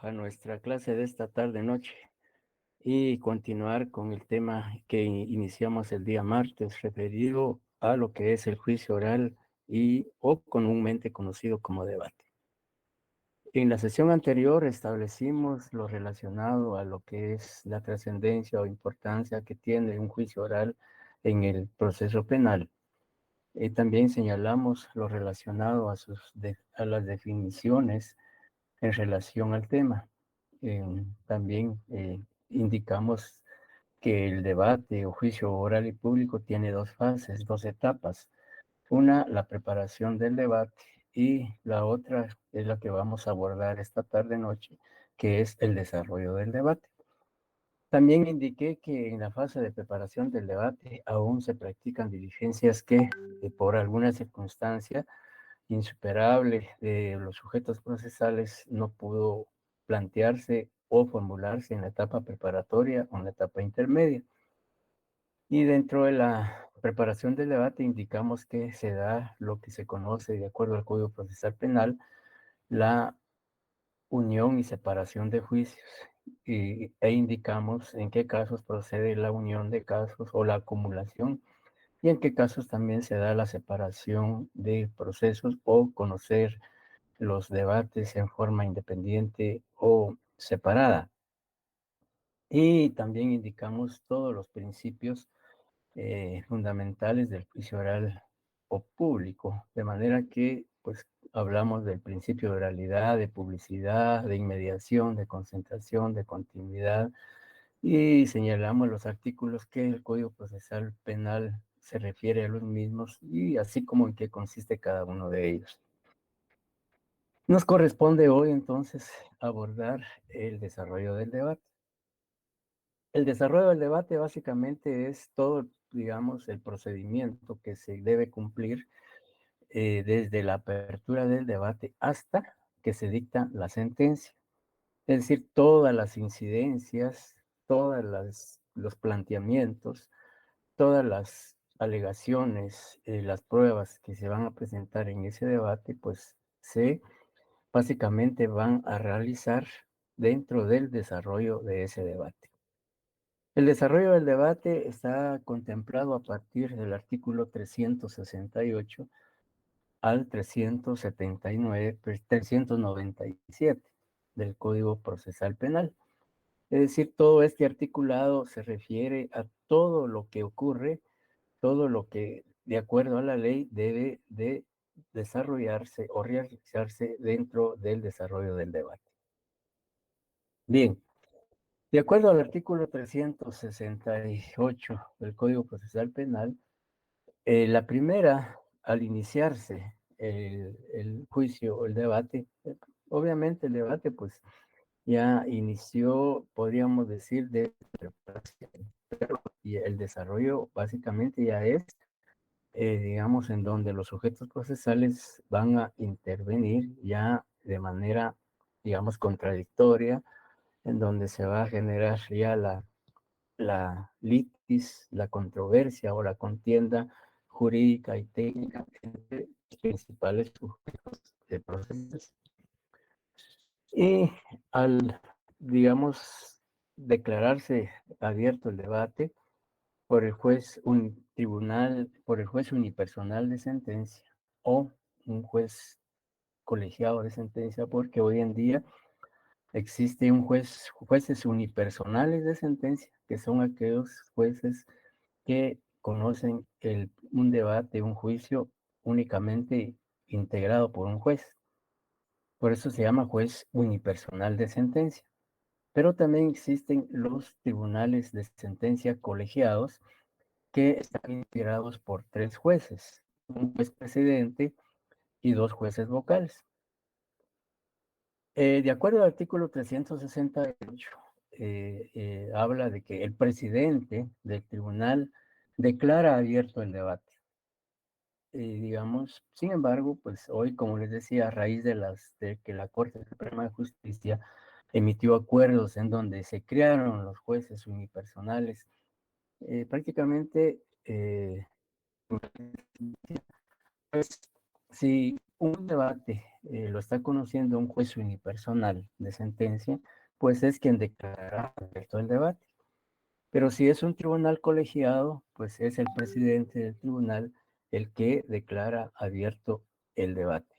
a nuestra clase de esta tarde-noche y continuar con el tema que iniciamos el día martes, referido a lo que es el juicio oral y o comúnmente conocido como debate. En la sesión anterior establecimos lo relacionado a lo que es la trascendencia o importancia que tiene un juicio oral en el proceso penal. También señalamos lo relacionado a las definiciones en relación al tema. También indicamos que el debate o juicio oral y público tiene dos fases, dos etapas. Una, la preparación del debate y la otra es la que vamos a abordar esta tarde-noche, que es el desarrollo del debate. También indiqué que en la fase de preparación del debate aún se practican diligencias que, por alguna circunstancia, insuperable de los sujetos procesales no pudo plantearse o formularse en la etapa preparatoria o en la etapa intermedia. Y dentro de la preparación del debate indicamos que se da lo que se conoce, de acuerdo al Código Procesal Penal, la unión y separación de juicios. E indicamos en qué casos procede la unión de casos o la acumulación y en qué casos también se da la separación de procesos o conocer los debates en forma independiente o separada. Y también indicamos todos los principios fundamentales del juicio oral o público, de manera que pues hablamos del principio de oralidad, de publicidad, de inmediación, de concentración, de continuidad y señalamos los artículos que el Código Procesal Penal se refiere a los mismos y así como en qué consiste cada uno de ellos. Nos corresponde hoy entonces abordar el desarrollo del debate. El desarrollo del debate básicamente es todo, digamos, el procedimiento que se debe cumplir desde la apertura del debate hasta que se dicta la sentencia. Es decir, todas las incidencias, los planteamientos, todas las alegaciones, las pruebas que se van a presentar en ese debate, pues se básicamente van a realizar dentro del desarrollo de ese debate. El desarrollo del debate está contemplado a partir del artículo 368 al 379, 397 del Código Procesal Penal. Es decir, todo este articulado se refiere a todo lo que ocurre, todo lo que, de acuerdo a la ley, debe de desarrollarse o realizarse dentro del desarrollo del debate. Bien, de acuerdo al artículo 368 del Código Procesal Penal, la primera, al iniciarse el juicio o el debate, obviamente el debate pues ya inició, podríamos decir, de preparación, y el desarrollo básicamente ya es, digamos, en donde los sujetos procesales van a intervenir ya de manera, digamos, contradictoria, en donde se va a generar ya la litis, la controversia o la contienda jurídica y técnica entre los principales sujetos de procesos. Y al, digamos, declararse abierto el debate por el juez un tribunal, por el juez unipersonal de sentencia o un juez colegiado de sentencia, porque hoy en día existe jueces unipersonales de sentencia, que son aquellos jueces que conocen un debate, un juicio únicamente integrado por un juez. Por eso se llama juez unipersonal de sentencia. Pero también existen los tribunales de sentencia colegiados que están integrados por tres jueces, un juez presidente y dos jueces vocales. De acuerdo al artículo 368, habla de que el presidente del tribunal declara abierto el debate. Digamos, sin embargo, pues hoy, como les decía, a raíz de que la Corte Suprema de Justicia emitió acuerdos en donde se crearon los jueces unipersonales, prácticamente, pues, si un debate lo está conociendo un juez unipersonal de sentencia, pues es quien declarará abierto el debate. Pero si es un tribunal colegiado, pues es el presidente del tribunal el que declara abierto el debate.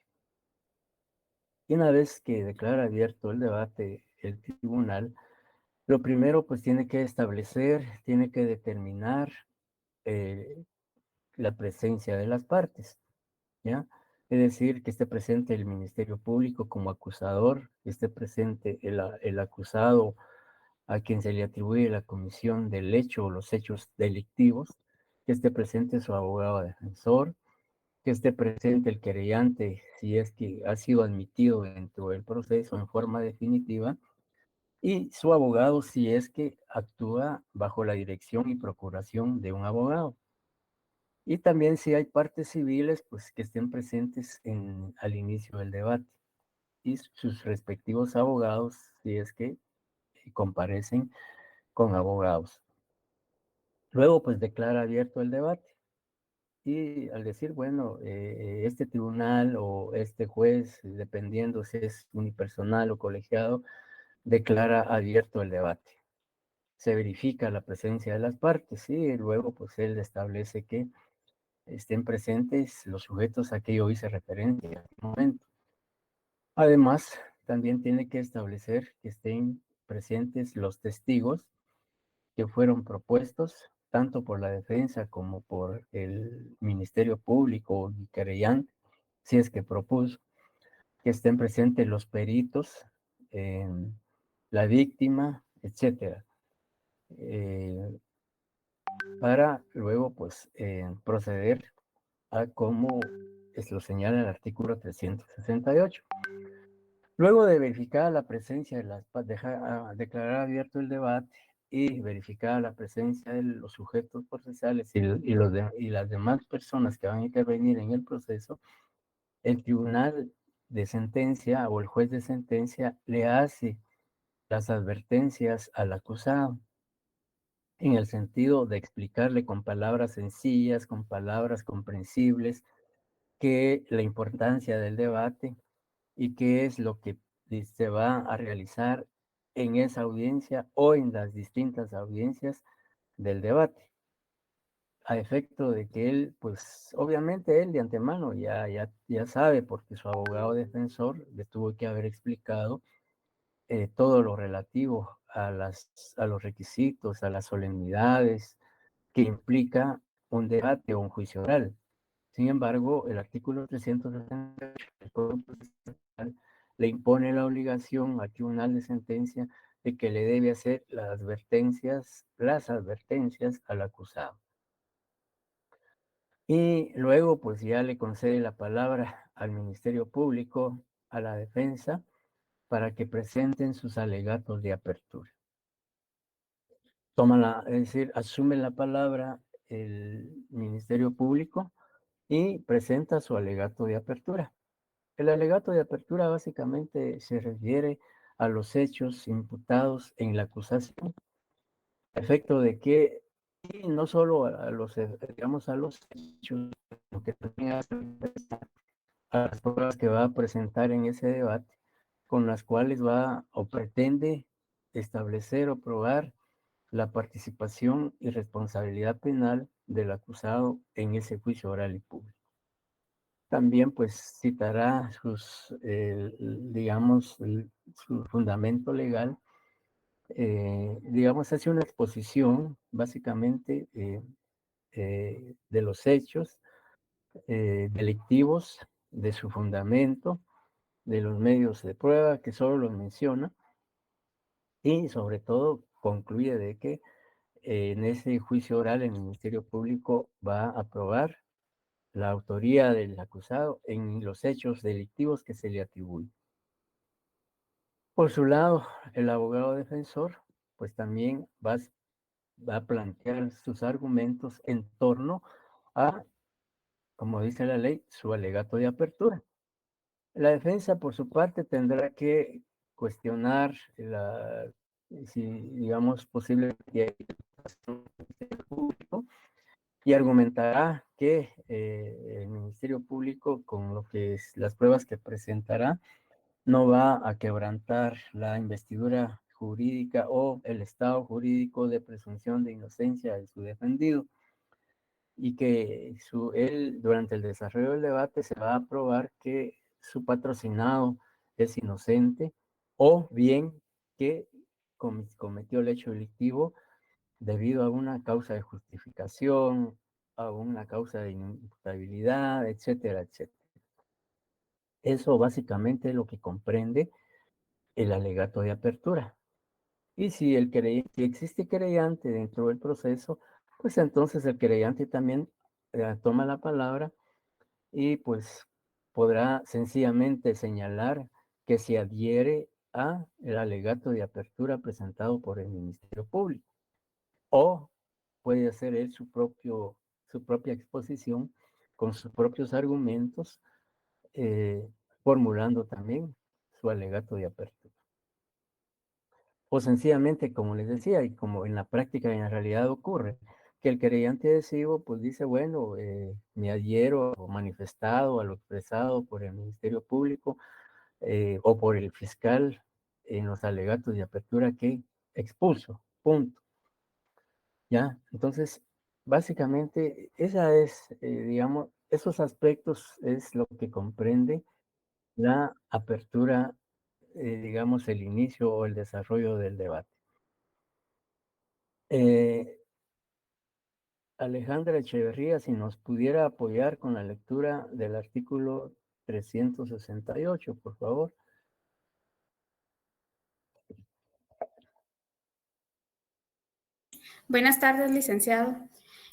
Y una vez que declara abierto el debate el tribunal, lo primero pues tiene que establecer, tiene que determinar eh, la presencia de las partes, ¿ya? Es decir, que esté presente el Ministerio Público como acusador, que esté presente el acusado a quien se le atribuye la comisión del hecho o los hechos delictivos, que esté presente su abogado defensor, que esté presente el querellante si es que ha sido admitido dentro del proceso en forma definitiva, y su abogado si es que actúa bajo la dirección y procuración de un abogado. Y también si hay partes civiles, pues que estén presentes al inicio del debate y sus respectivos abogados si es que comparecen con abogados. Luego, pues declara abierto el debate y al decir, bueno, este tribunal o este juez, dependiendo si es unipersonal o colegiado, declara abierto el debate. Se verifica la presencia de las partes y luego, pues él establece que estén presentes los sujetos a que yo hice referencia en este momento. Además, también tiene que establecer que estén presentes los testigos que fueron propuestos tanto por la defensa como por el Ministerio Público y querellante, si es que propuso, que estén presentes los peritos, eh, la víctima, etcétera, eh, para luego pues proceder a como lo señala el artículo 368. Luego de verificar la presencia de las declarar abierto el debate y verificar la presencia de los sujetos procesales y las demás personas que van a intervenir en el proceso, el tribunal de sentencia o el juez de sentencia le hace las advertencias al acusado en el sentido de explicarle con palabras sencillas, con palabras comprensibles, que la importancia del debate y qué es lo que se va a realizar en esa audiencia o en las distintas audiencias del debate, a efecto de que él, pues obviamente él de antemano ya sabe, porque su abogado defensor le tuvo que haber explicado todo lo relativo a los requisitos, a las solemnidades que implica un debate o un juicio oral. Sin embargo, el artículo 368 del Código Procesal le impone la obligación al tribunal de sentencia de que le debe hacer las advertencias al acusado. Y luego, pues ya le concede la palabra al Ministerio Público, a la defensa, para que presenten sus alegatos de apertura. Es decir, asume la palabra el Ministerio Público y presenta su alegato de apertura. El alegato de apertura básicamente se refiere a los hechos imputados en la acusación, a efecto de que, y no solo digamos, a los hechos, sino que también a las pruebas que va a presentar en ese debate, con las cuales va o pretende establecer o probar la participación y responsabilidad penal del acusado en ese juicio oral y público. También pues citará digamos, su fundamento legal, digamos, hace una exposición básicamente de los hechos delictivos, de su fundamento, de los medios de prueba, que solo los menciona, y sobre todo concluye de que en ese juicio oral el Ministerio Público va a probar la autoría del acusado en los hechos delictivos que se le atribuyen. Por su lado, el abogado defensor, pues también va a plantear sus argumentos en torno a, como dice la ley, su alegato de apertura. La defensa, por su parte, tendrá que cuestionar si, digamos, posible público y argumentará que el Ministerio Público, con lo que es las pruebas que presentará, no va a quebrantar la investidura jurídica o el estado jurídico de presunción de inocencia de su defendido, y que él durante el desarrollo del debate se va a probar que su patrocinado es inocente o bien que cometió el hecho delictivo debido a una causa de justificación, a una causa de inimputabilidad, etcétera, etcétera. Eso básicamente es lo que comprende el alegato de apertura. Y si existe querellante dentro del proceso, pues entonces el querellante también toma la palabra y pues podrá sencillamente señalar que se adhiere a el alegato de apertura presentado por el Ministerio Público, o puede hacer él su propia exposición con sus propios argumentos, eh, formulando también su alegato de apertura. O sencillamente, como les decía, y como en la práctica en la realidad ocurre, que el querellante adhesivo pues dice, bueno, me adhiero o manifestado a lo expresado por el Ministerio Público o por el fiscal en los alegatos de apertura que expuso, punto. ¿Ya? Entonces, básicamente, esa es, digamos, esos aspectos es lo que comprende la apertura, digamos, el inicio o el desarrollo del debate. Eh, Alejandra Echeverría, si nos pudiera apoyar con la lectura del artículo 368, por favor. Buenas tardes, licenciado.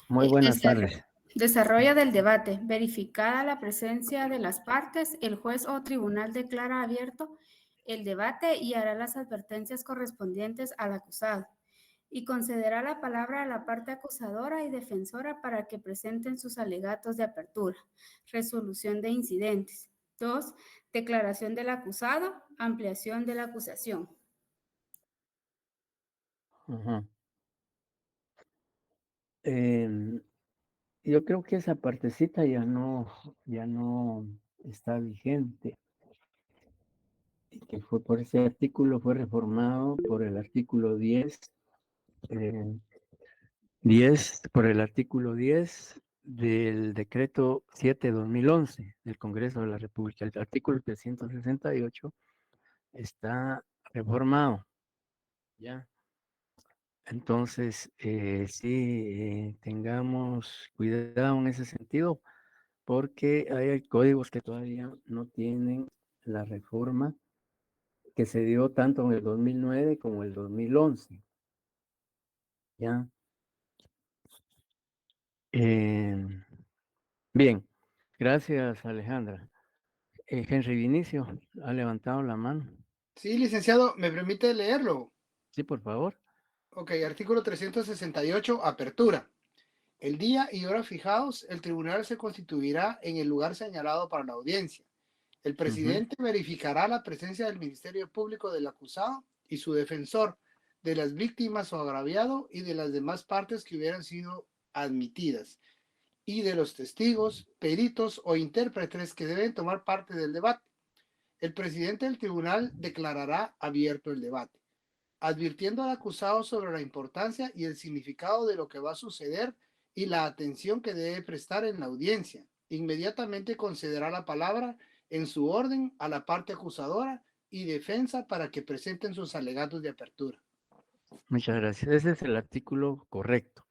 Muy buenas Desarrollo, tardes. desarrollo del debate. Verificada la presencia de las partes, el juez o tribunal declara abierto el debate y hará las advertencias correspondientes al acusado y concederá la palabra a la parte acusadora y defensora para que presenten sus alegatos de apertura, resolución de incidentes. 2. Declaración del acusado, ampliación de la acusación. Ujú. Em, yo creo que esa partecita ya no está vigente, y que fue por ese artículo, fue reformado por el artículo 10, eh, 10 por el artículo 10 del decreto 7/2011 del Congreso de la República. El artículo 368 está reformado, ¿ya? Entonces, sí, tengamos cuidado en ese sentido, porque hay códigos que todavía no tienen la reforma que se dio tanto en el 2009 como el 2011, ¿ya? Eh, bien, gracias Alejandra. Henry Vinicio ha levantado la mano. Sí, licenciado, ¿me permite leerlo? Sí, por favor. Ok, artículo 368, apertura. El día y hora fijados, el tribunal se constituirá en el lugar señalado para la audiencia. El Ujú. presidente verificará la presencia del Ministerio Público del acusado y su defensor, de las víctimas o agraviado y de las demás partes que hubieran sido admitidas, y de los testigos, peritos o intérpretes que deben tomar parte del debate. El presidente del tribunal declarará abierto el debate, advirtiendo al acusado sobre la importancia y el significado de lo que va a suceder y la atención que debe prestar en la audiencia. Inmediatamente concederá la palabra en su orden a la parte acusadora y defensa para que presenten sus alegatos de apertura. Muchas gracias. Ese es el artículo correcto,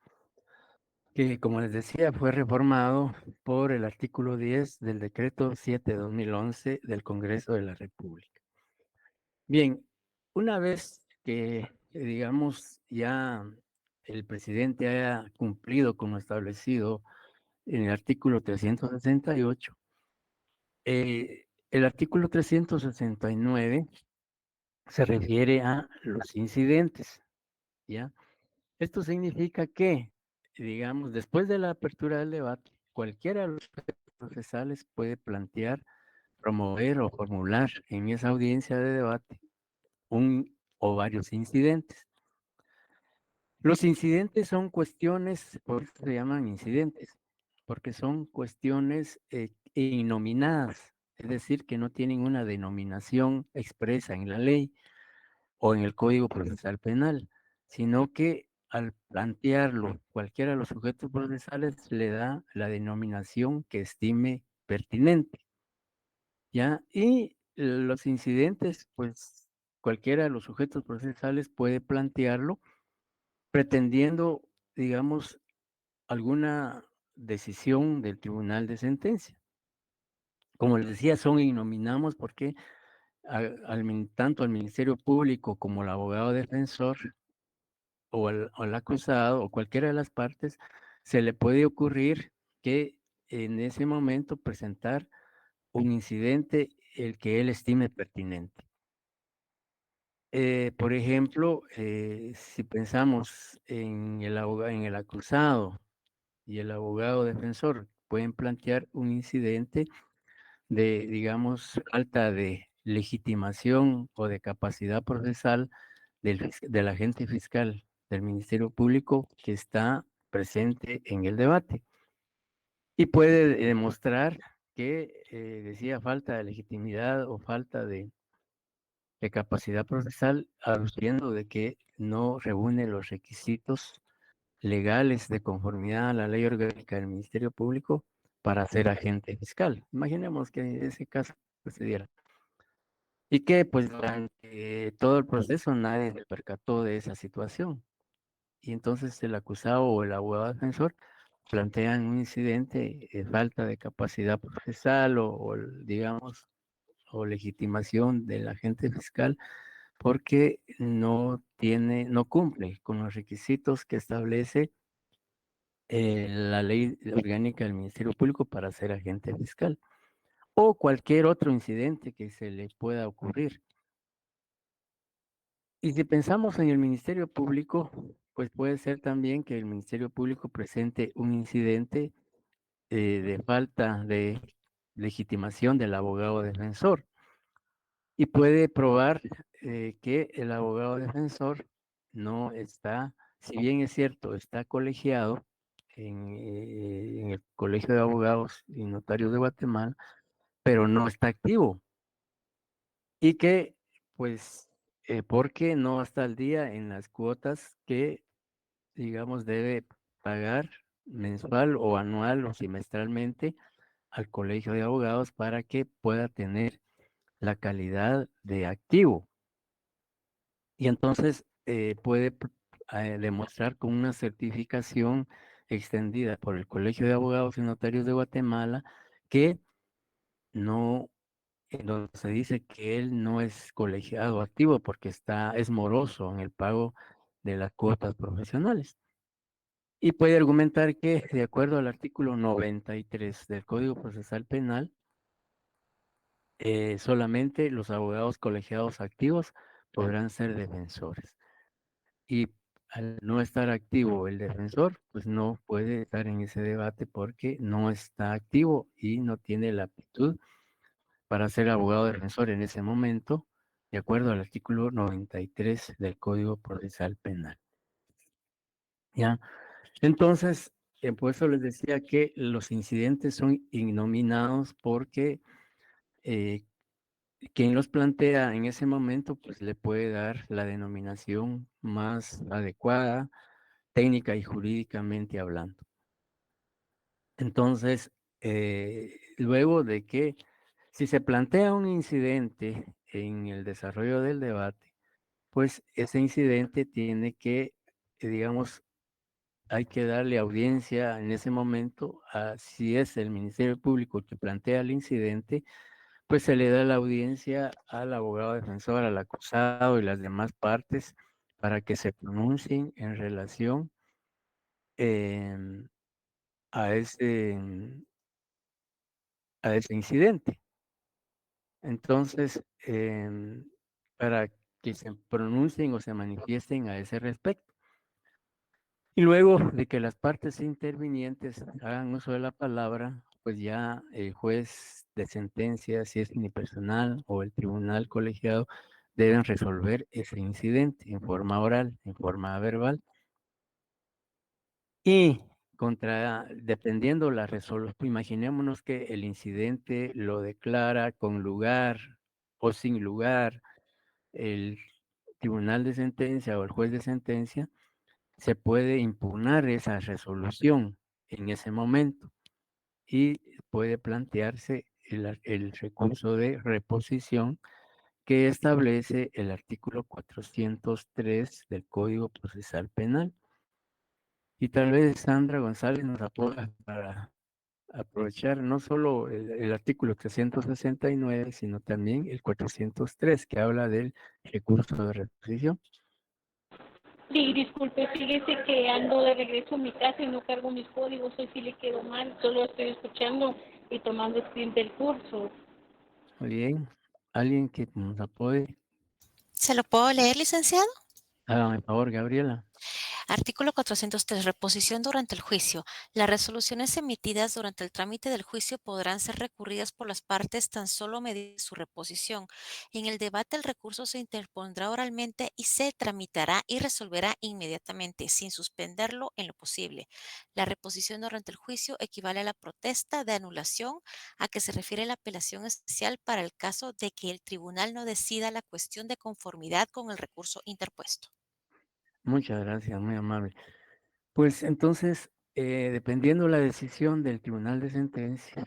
que como les decía, fue reformado por el artículo 10 del decreto 7/2011 del Congreso de la República. Bien, una vez que, digamos, ya el presidente haya cumplido con lo establecido en el artículo 368, el artículo 369 se refiere a los incidentes, ¿ya? Esto significa que, digamos, después de la apertura del debate, cualquiera de los procesales puede plantear, promover o formular en esa audiencia de debate un o varios incidentes. Los incidentes son cuestiones, por eso se llaman incidentes, porque son cuestiones innominadas, es decir, que no tienen una denominación expresa en la ley o en el Código Procesal Penal, sino que al plantearlo cualquiera de los sujetos procesales le da la denominación que estime pertinente, ¿ya? Y los incidentes, pues cualquiera de los sujetos procesales puede plantearlo pretendiendo, digamos, alguna decisión del tribunal de sentencia. Como les decía, son innominamos porque tanto al Ministerio Público como al abogado defensor o al acusado o cualquiera de las partes, se le puede ocurrir que en ese momento presentar un incidente el que él estime pertinente. Por ejemplo, si pensamos en en el acusado y el abogado defensor pueden plantear un incidente de, digamos, falta de legitimación o de capacidad procesal del agente fiscal del Ministerio Público que está presente en el debate. Y puede demostrar que decía falta de legitimidad o falta de capacidad procesal, aduciendo de que no reúne los requisitos legales de conformidad a la ley orgánica del Ministerio Público para ser agente fiscal. Imaginemos que ese caso sucediera. Y que pues durante todo el proceso nadie se percató de esa situación. Y entonces el acusado o el abogado defensor plantean un incidente de falta de capacidad procesal digamos, o legitimación del agente fiscal porque no cumple con los requisitos que establece la ley orgánica del Ministerio Público para ser agente fiscal o cualquier otro incidente que se le pueda ocurrir. Y si pensamos en el Ministerio Público, pues puede ser también que el Ministerio Público presente un incidente de falta de legitimación del abogado defensor y puede probar que el abogado defensor no está, si bien es cierto, está colegiado en el Colegio de Abogados y Notarios de Guatemala, pero no está activo y que, pues, porque no está al día en las cuotas que, digamos, debe pagar mensual o anual o semestralmente al Colegio de Abogados para que pueda tener la calidad de activo. Y entonces demostrar con una certificación extendida por el Colegio de Abogados y Notarios de Guatemala que no, en donde se dice que él no es colegiado activo porque es moroso en el pago de las cuotas profesionales. Y puede argumentar que, de acuerdo al artículo 93 del Código Procesal Penal, solamente los abogados colegiados activos podrán ser defensores. Y al no estar activo el defensor, pues no puede estar en ese debate porque no está activo y no tiene la aptitud para ser abogado defensor en ese momento, de acuerdo al artículo 93 del Código Procesal Penal. ¿Ya? Entonces, por eso les decía que los incidentes son ignominados porque eh, quien los plantea en ese momento, pues le puede dar la denominación más adecuada técnica y jurídicamente hablando. Entonces, luego de que si se plantea un incidente en el desarrollo del debate, pues ese incidente tiene que, digamos, hay que darle audiencia en ese momento a si es el Ministerio Público que plantea el incidente, pues se le da la audiencia al abogado defensor, al acusado y las demás partes para que se pronuncien en relación em, a a ese incidente. Entonces, para que se pronuncien o se manifiesten a ese respecto. Y luego de que las partes intervinientes hagan uso de la palabra, pues ya el juez de sentencia, si es unipersonal o el tribunal colegiado, deben resolver ese incidente en forma oral, en forma verbal, Y dependiendo la resolución, imaginémonos que el incidente lo declara con lugar o sin lugar el tribunal de sentencia o el juez de sentencia, se puede impugnar esa resolución en ese momento y puede plantearse el recurso de reposición que establece el artículo 403 del Código Procesal Penal. Y tal vez Sandra González nos apoya para aprovechar no solo el artículo 369, sino también el 403, que habla del recurso de reposición. Sí, disculpe, fíjese que ando de regreso a mi casa y no cargo mis códigos, hoy sí le quedó mal, solo estoy escuchando y tomando screen del curso. Muy bien. ¿Alguien que nos apoye? ¿Se lo puedo leer, licenciado? Hágame el favor, Gabriela. Artículo 403. Reposición durante el juicio. Las resoluciones emitidas durante el trámite del juicio podrán ser recurridas por las partes tan solo mediante su reposición. En el debate el recurso se interpondrá oralmente y se tramitará y resolverá inmediatamente, sin suspenderlo en lo posible. La reposición durante el juicio equivale a la protesta de anulación a que se refiere la apelación especial para el caso de que el tribunal no decida la cuestión de conformidad con el recurso interpuesto. Muchas gracias, muy amable. Pues entonces, dependiendo la decisión del tribunal de sentencia,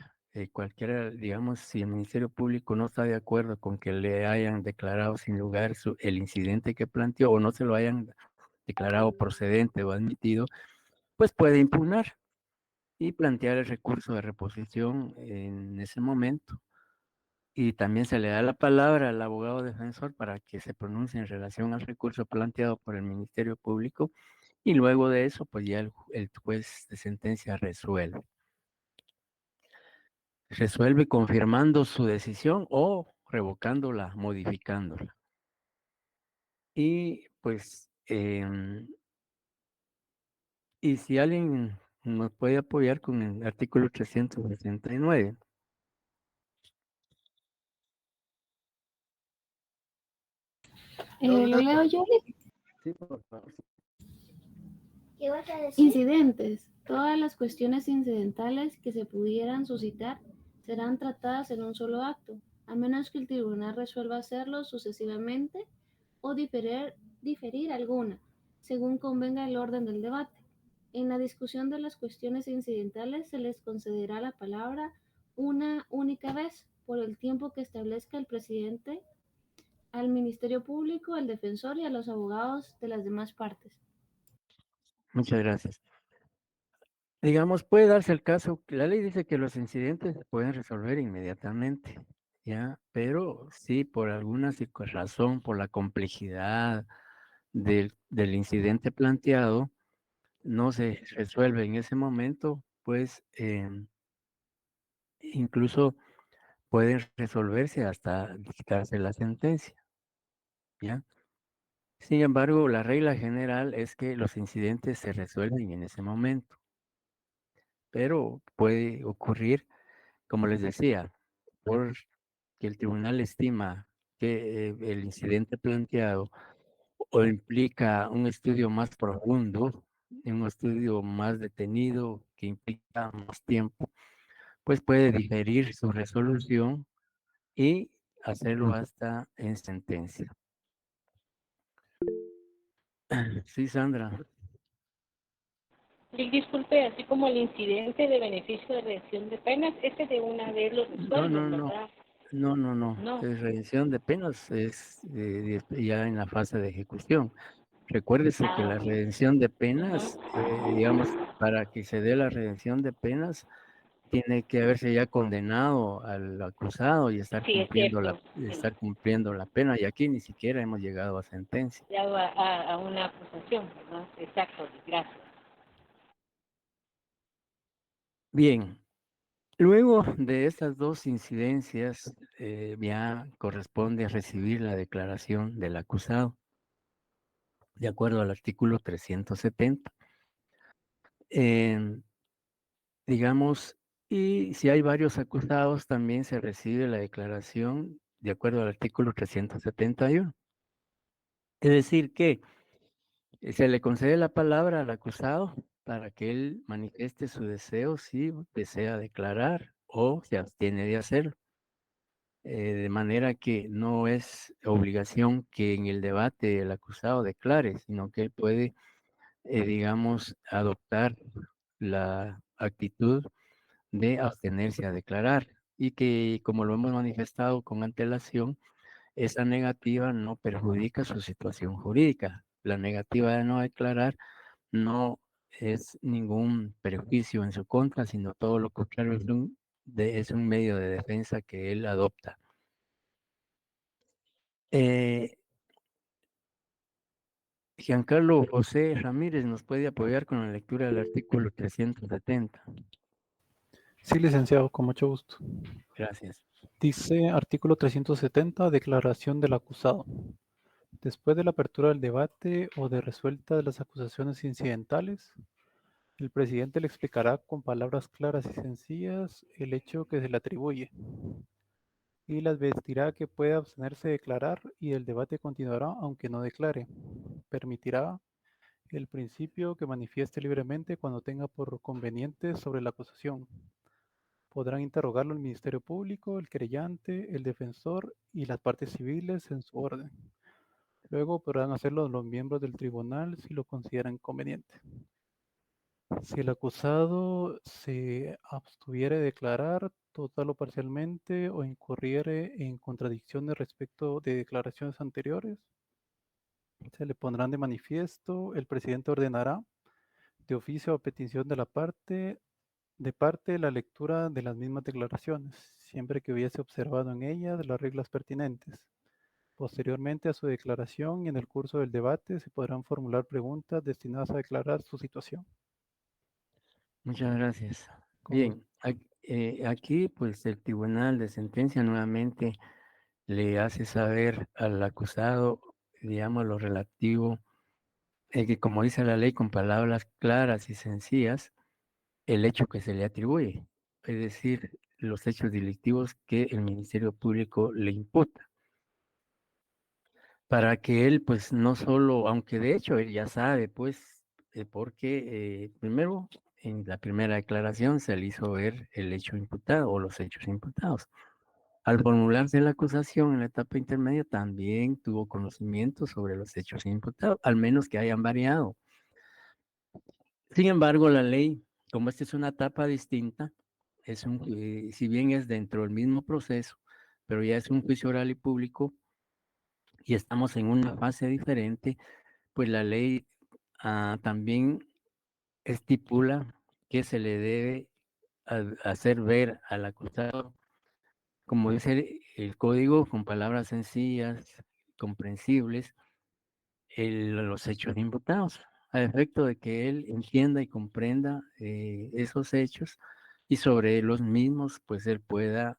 cualquiera, digamos, si el Ministerio Público no está de acuerdo con que le hayan declarado sin lugar el incidente que planteó o no se lo hayan declarado procedente o admitido, pues puede impugnar y plantear el recurso de reposición en ese momento. Y también se le da la palabra al abogado defensor para que se pronuncie en relación al recurso planteado por el Ministerio Público y luego de eso, pues ya el juez de sentencia resuelve. Resuelve confirmando su decisión o revocándola, modificándola. Y pues, y si alguien nos puede apoyar con el artículo 369. ¿Lo leo yo? Sí, por favor. ¿Qué vas a decir? Incidentes. Todas las cuestiones incidentales que se pudieran suscitar serán tratadas en un solo acto, a menos que el tribunal resuelva hacerlo sucesivamente o diferir alguna, según convenga el orden del debate. En la discusión de las cuestiones incidentales se les concederá la palabra una única vez por el tiempo que establezca el presidente al Ministerio Público, al defensor y a los abogados de las demás partes. Muchas gracias. Digamos, puede darse el caso, que la ley dice que los incidentes se pueden resolver inmediatamente, ¿ya? Pero si por alguna razón, por la complejidad del incidente planteado, no se resuelve en ese momento, pues incluso pueden resolverse hasta dictarse la sentencia, ¿ya? Sin embargo, la regla general es que los incidentes se resuelven en ese momento, pero puede ocurrir, como les decía, por que el tribunal estima que el incidente planteado o implica un estudio más profundo, un estudio más detenido, que implica más tiempo, pues puede diferir su resolución y hacerlo hasta en sentencia. Sí, Sandra. Y disculpe, así como el incidente de beneficio de reducción de penas, ese de una vez lo No, resuelven, no, no. ¿verdad? No, no, no. No. Es redención de penas es ya en la fase de ejecución. Recuérdese que Ah, la ok. redención de Ujú. penas, digamos, para que se dé la redención de penas, tiene que haberse ya condenado al acusado y Sí, es cierto. Sí. estar cumpliendo la pena. Y aquí ni siquiera hemos llegado a sentencia. Ya va a una acusación, ¿verdad? Exacto, gracias. Bien, luego de estas dos incidencias, ya corresponde recibir la declaración del acusado, de acuerdo al artículo 370. Em, digamos, y si hay varios acusados, también se recibe la declaración de acuerdo al artículo 371. Es decir, que se le concede la palabra al acusado para que él manifieste su deseo si desea declarar o se abstiene de hacerlo. De manera que no es obligación que en el debate el acusado declare, sino que él puede, digamos, adoptar la actitud de abstenerse a declarar y que, como lo hemos manifestado con antelación, esa negativa no perjudica su situación jurídica. La negativa de no declarar no es ningún perjuicio en su contra, sino todo lo contrario, es un medio de defensa que él adopta. Eh, Giancarlo José Ramírez nos puede apoyar con la lectura del artículo 370. Sí, licenciado, con mucho gusto. Gracias. Dice artículo 370, declaración del acusado. Después de la apertura del debate o de resuelta de las acusaciones incidentales, el presidente le explicará con palabras claras y sencillas el hecho que se le atribuye y le advertirá que puede abstenerse de declarar y el debate continuará aunque no declare. Permitirá el principio que manifieste libremente cuando tenga por conveniente sobre la acusación. Podrán interrogarlo el Ministerio Público, el querellante, el defensor y las partes civiles en su orden. Luego podrán hacerlo los miembros del tribunal si lo consideran conveniente. Si el acusado se abstuviere de declarar total o parcialmente o incurriere en contradicciones respecto de declaraciones anteriores, se le pondrán de manifiesto, el presidente ordenará de oficio a petición de parte la lectura de las mismas declaraciones, siempre que hubiese observado en ellas las reglas pertinentes. Posteriormente a su declaración y en el curso del debate se podrán formular preguntas destinadas a declarar su situación. Muchas gracias. Con Bien, aquí pues el tribunal de sentencia nuevamente le hace saber al acusado, digamos, lo relativo, que como dice la ley, con palabras claras y sencillas, el hecho que se le atribuye, es decir, los hechos delictivos que el Ministerio Público le imputa, para que él, pues, no solo, aunque de hecho él ya sabe, pues, porque primero, en la primera declaración se le hizo ver el hecho imputado o los hechos imputados. Al formularse la acusación en la etapa intermedia, también tuvo conocimiento sobre los hechos imputados, al menos que hayan variado. Sin embargo, la ley, como esta es una etapa distinta, si bien es dentro del mismo proceso, pero ya es un juicio oral y público y estamos en una fase diferente, pues la ley también estipula que se le debe hacer ver al acusado, como dice el código, con palabras sencillas, comprensibles, los hechos imputados, a efecto de que él entienda y comprenda esos hechos y sobre los mismos, pues él pueda,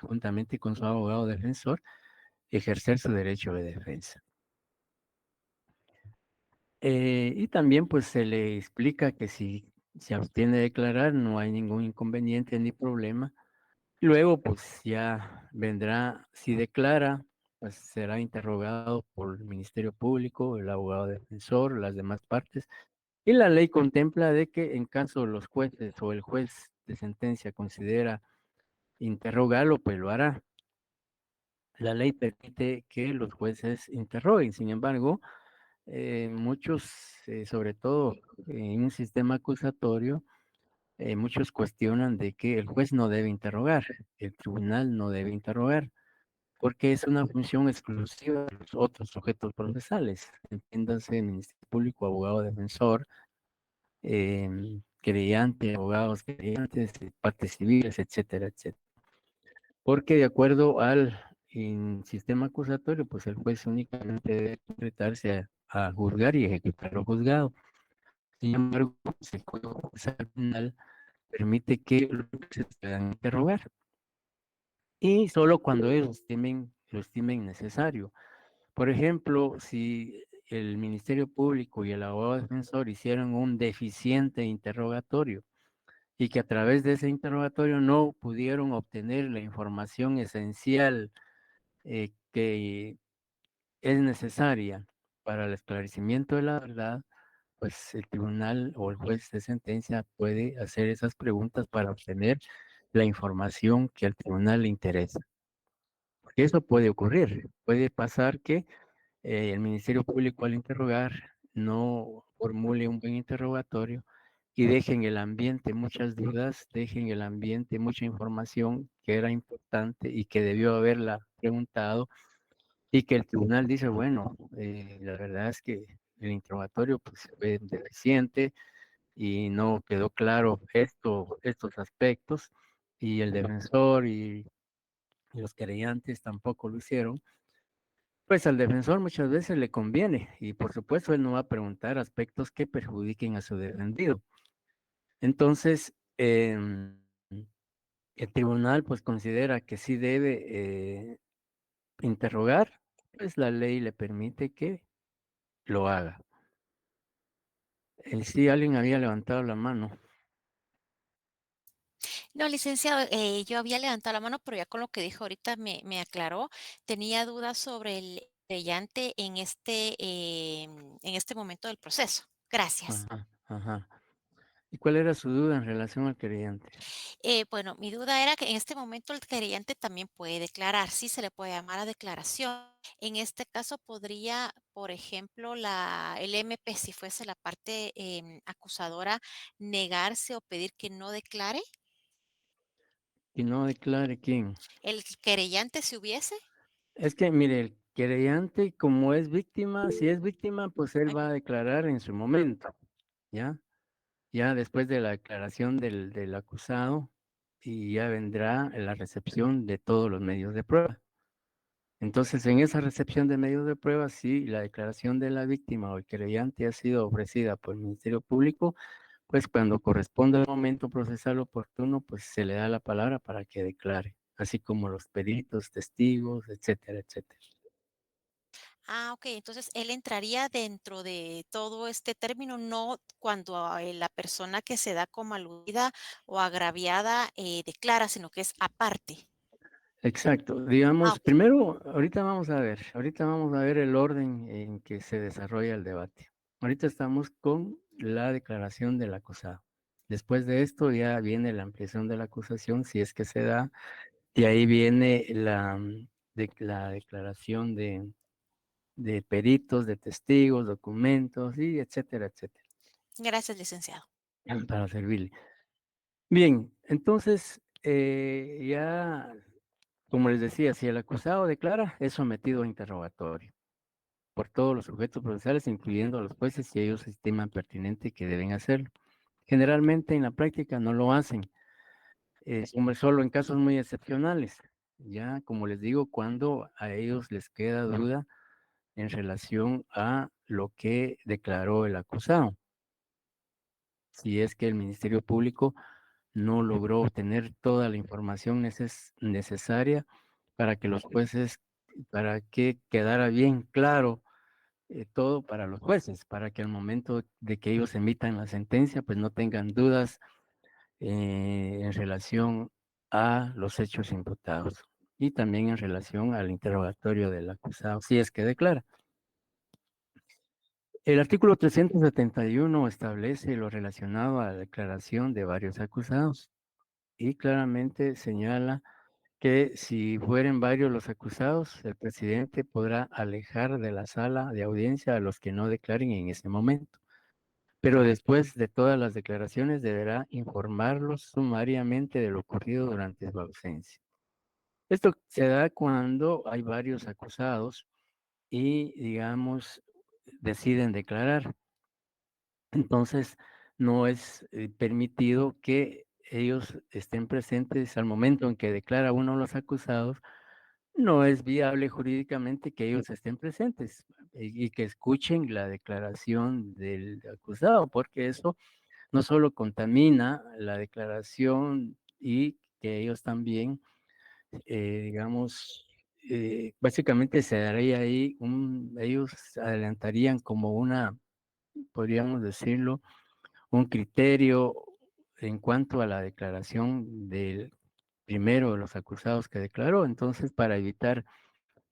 juntamente con su abogado defensor, ejercer su derecho de defensa. Y también pues se le explica que si se abstiene de declarar no hay ningún inconveniente ni problema. Luego pues ya vendrá, si declara, pues será interrogado por el Ministerio Público, el abogado defensor, las demás partes. Y la ley contempla de que en caso los jueces o el juez de sentencia considera interrogarlo, pues lo hará. La ley permite que los jueces interroguen. Sin embargo, muchos, sobre todo en un sistema acusatorio, muchos cuestionan de que el juez no debe interrogar, el tribunal no debe interrogar, porque es una función exclusiva de los otros sujetos procesales, entiéndase Ministerio Público, abogado defensor, querellante, abogados querellantes, partes civiles, etcétera, etcétera. Porque de acuerdo al sistema acusatorio, pues el juez únicamente debe concretarse a juzgar y ejecutar lo juzgado. Sin embargo, pues, el Código Procesal Penal permite que los jueces puedan interrogar y solo cuando ellos lo estimen necesario. Por ejemplo, si el Ministerio Público y el abogado defensor hicieron un deficiente interrogatorio y que a través de ese interrogatorio no pudieron obtener la información esencial que es necesaria para el esclarecimiento de la verdad, pues el tribunal o el juez de sentencia puede hacer esas preguntas para obtener la información que al tribunal le interesa. Porque eso puede ocurrir. Puede pasar que el Ministerio Público al interrogar no formule un buen interrogatorio y deje en el ambiente muchas dudas, deje en el ambiente mucha información que era importante y que debió haberla preguntado y que el tribunal dice, bueno, la verdad es que el interrogatorio pues, fue deficiente y no quedó claro estos aspectos y el defensor y los querellantes tampoco lo hicieron. Pues al defensor muchas veces le conviene y por supuesto él no va a preguntar aspectos que perjudiquen a su defendido. Entonces, el tribunal pues considera que sí debe interrogar, pues la ley le permite que lo haga. Sí, alguien había levantado la mano. No, licenciado, yo había levantado la mano, pero ya con lo que dijo ahorita me aclaró. Tenía dudas sobre el querellante en este momento del proceso. Gracias. Ajá, ajá. ¿Y cuál era su duda en relación al querellante? Bueno, mi duda era que en este momento el querellante también puede declarar, sí se le puede llamar a declaración. En este caso podría, por ejemplo, el MP, si fuese la parte acusadora, negarse o pedir que no declare. Y no declare quién. ¿El querellante si hubiese? Es que, mire, el querellante, como es víctima, si es víctima, pues él Ay, va a declarar en su momento, ¿ya? Ya después de la declaración del acusado y ya vendrá la recepción de todos los medios de prueba. Entonces, en esa recepción de medios de prueba, si la declaración de la víctima o el querellante ha sido ofrecida por el Ministerio Público, pues cuando corresponda el momento procesal oportuno, pues se le da la palabra para que declare, así como los peritos, testigos, etcétera, etcétera. Ok, entonces él entraría dentro de todo este término, no cuando la persona que se da como aludida o agraviada declara, sino que es aparte. Exacto. Ah, Digamos, ok. primero, ahorita vamos a ver el orden en que se desarrolla el debate. Ahorita estamos con la declaración del acusado. Después de esto ya viene la ampliación de la acusación, si es que se da, y ahí viene la declaración de peritos, de testigos, documentos, y etcétera, etcétera, Gracias, licenciado. para servirle. Bien, entonces, ya como les decía, si el acusado declara, es sometido a interrogatorio por todos los sujetos procesales, incluyendo a los jueces, si ellos estiman pertinente que deben hacerlo. Generalmente en la práctica no lo hacen, solo en casos muy excepcionales, ya como les digo, cuando a ellos les queda duda en relación a lo que declaró el acusado. Si es que el Ministerio Público no logró obtener toda la información necesaria para que los jueces, para que quedara bien claro todo para los jueces, para que al momento de que ellos emitan la sentencia, pues no tengan dudas en relación a los hechos imputados y también en relación al interrogatorio del acusado, si es que declara. El artículo 371 establece lo relacionado a la declaración de varios acusados y claramente señala que si fueren varios los acusados, el presidente podrá alejar de la sala de audiencia a los que no declaren en ese momento. Pero después de todas las declaraciones deberá informarlos sumariamente de lo ocurrido durante su ausencia. Esto se da cuando hay varios acusados y, digamos, deciden declarar. Entonces, no es permitido que ellos estén presentes al momento en que declara uno de los acusados. No es viable jurídicamente que ellos estén presentes y que escuchen la declaración del acusado, porque eso no solo contamina la declaración y que ellos también, digamos, básicamente se daría ahí ellos adelantarían como podríamos decirlo, un criterio en cuanto a la declaración del primero de los acusados que declaró. Entonces, para evitar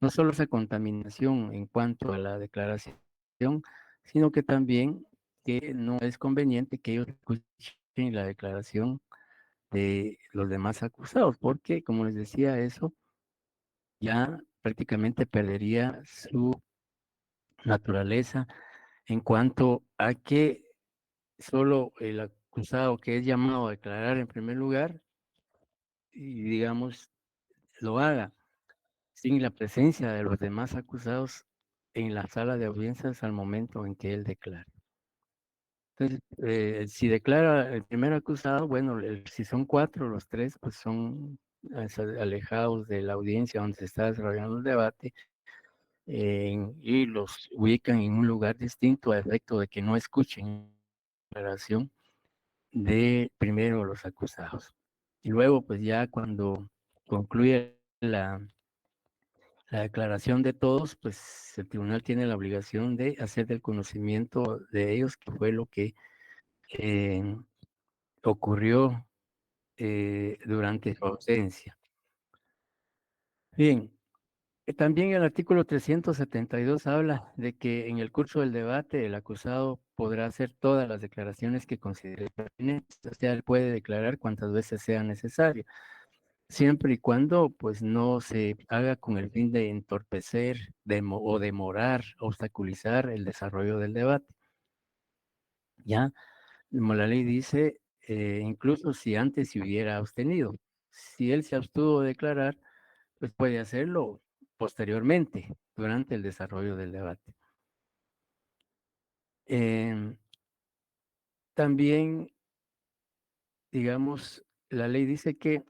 no solo esa contaminación en cuanto a la declaración, sino que también que no es conveniente que ellos escuchen la declaración de los demás acusados, porque, como les decía, eso ya prácticamente perdería su naturaleza en cuanto a que solo el acusado que es llamado a declarar en primer lugar, y digamos, lo haga sin la presencia de los demás acusados en la sala de audiencias al momento en que él declara. Entonces, si declara el primer acusado, bueno, si son 4, los 3 pues son alejados de la audiencia donde se está desarrollando el debate, y los ubican en un lugar distinto a efecto de que no escuchen la declaración de primero los acusados. Y luego, pues ya cuando concluye la declaración de todos, pues el tribunal tiene la obligación de hacer del conocimiento de ellos qué fue lo que eh, ocurrió durante su ausencia. Bien, también el artículo 372 habla de que en el curso del debate el acusado podrá hacer todas las declaraciones que considere pertinentes, o sea, él puede declarar cuantas veces sea necesario, siempre y cuando pues no se haga con el fin de entorpecer o demorar, obstaculizar el desarrollo del debate. Ya, como la ley dice, incluso si antes se hubiera abstenido, si él se abstuvo de declarar, pues puede hacerlo posteriormente, durante el desarrollo del debate. También, digamos, la ley dice que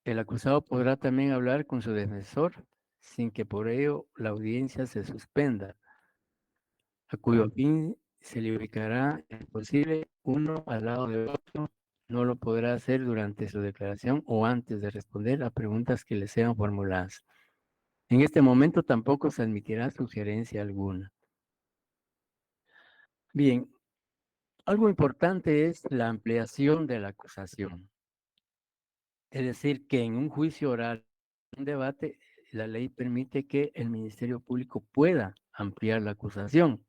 el acusado podrá también hablar con su defensor sin que por ello la audiencia se suspenda, a cuyo fin se le ubicará en posible uno al lado de otro. No lo podrá hacer durante su declaración o antes de responder a preguntas que le sean formuladas. En este momento tampoco se admitirá sugerencia alguna. Bien, algo importante es la ampliación de la acusación. Es decir, que en un juicio oral, un debate, la ley permite que el Ministerio Público pueda ampliar la acusación.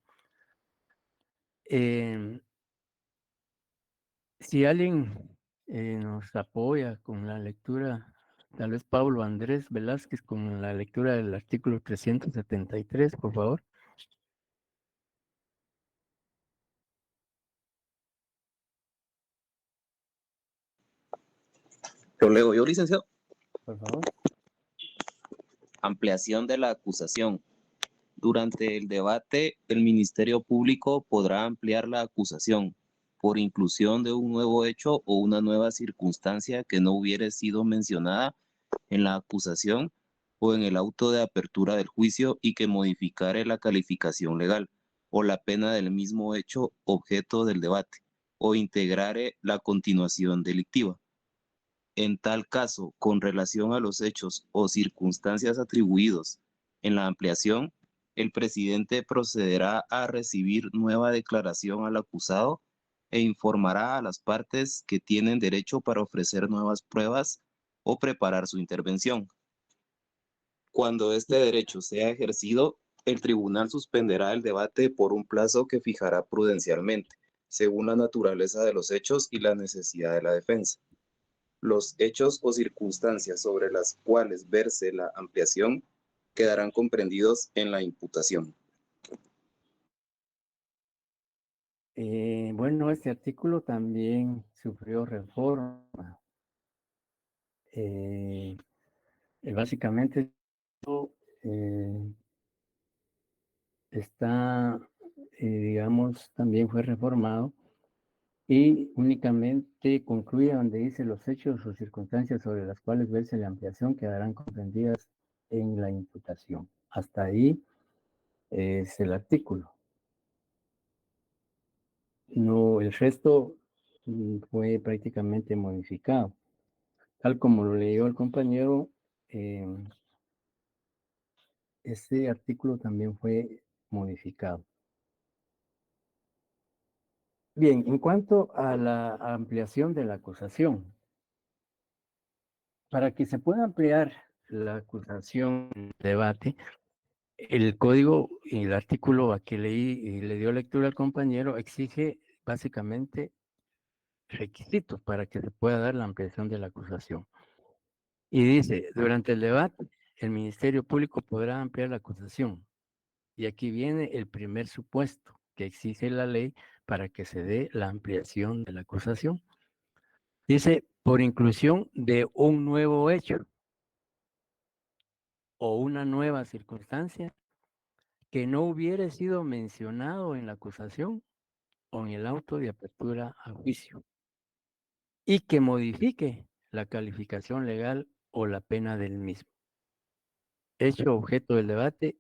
Si alguien nos apoya con la lectura, tal vez Pablo Andrés Velázquez, con la lectura del artículo 373, por favor. Lo leo yo, licenciado. Por favor. Ampliación de la acusación. Durante el debate, el Ministerio Público podrá ampliar la acusación por inclusión de un nuevo hecho o una nueva circunstancia que no hubiera sido mencionada en la acusación o en el auto de apertura del juicio y que modificare la calificación legal o la pena del mismo hecho objeto del debate o integrare la continuación delictiva. En tal caso, con relación a los hechos o circunstancias atribuidos en la ampliación, el presidente procederá a recibir nueva declaración al acusado e informará a las partes que tienen derecho para ofrecer nuevas pruebas o preparar su intervención. Cuando este derecho sea ejercido, el tribunal suspenderá el debate por un plazo que fijará prudencialmente, según la naturaleza de los hechos y la necesidad de la defensa. Los hechos o circunstancias sobre las cuales verse la ampliación quedarán comprendidos en la imputación. Bueno, este artículo también sufrió reforma. Básicamente, eh, está, digamos, también fue reformado y únicamente concluye donde dice los hechos o circunstancias sobre las cuales verse la ampliación quedarán comprendidas en la imputación. Hasta ahí es el artículo. No, el resto fue prácticamente modificado. Tal como lo leyó el compañero, este artículo también fue modificado. Bien, en cuanto a la ampliación de la acusación, para que se pueda ampliar la acusación en debate, El código y el artículo a que leí y le dio lectura al compañero exige básicamente requisitos para que se pueda dar la ampliación de la acusación. Y dice, durante el debate, el Ministerio Público podrá ampliar la acusación. Y aquí viene el primer supuesto que exige la ley para que se dé la ampliación de la acusación. Dice, por inclusión de un nuevo hecho o una nueva circunstancia que no hubiera sido mencionado en la acusación o en el auto de apertura a juicio y que modifique la calificación legal o la pena del mismo. Hecho objeto del debate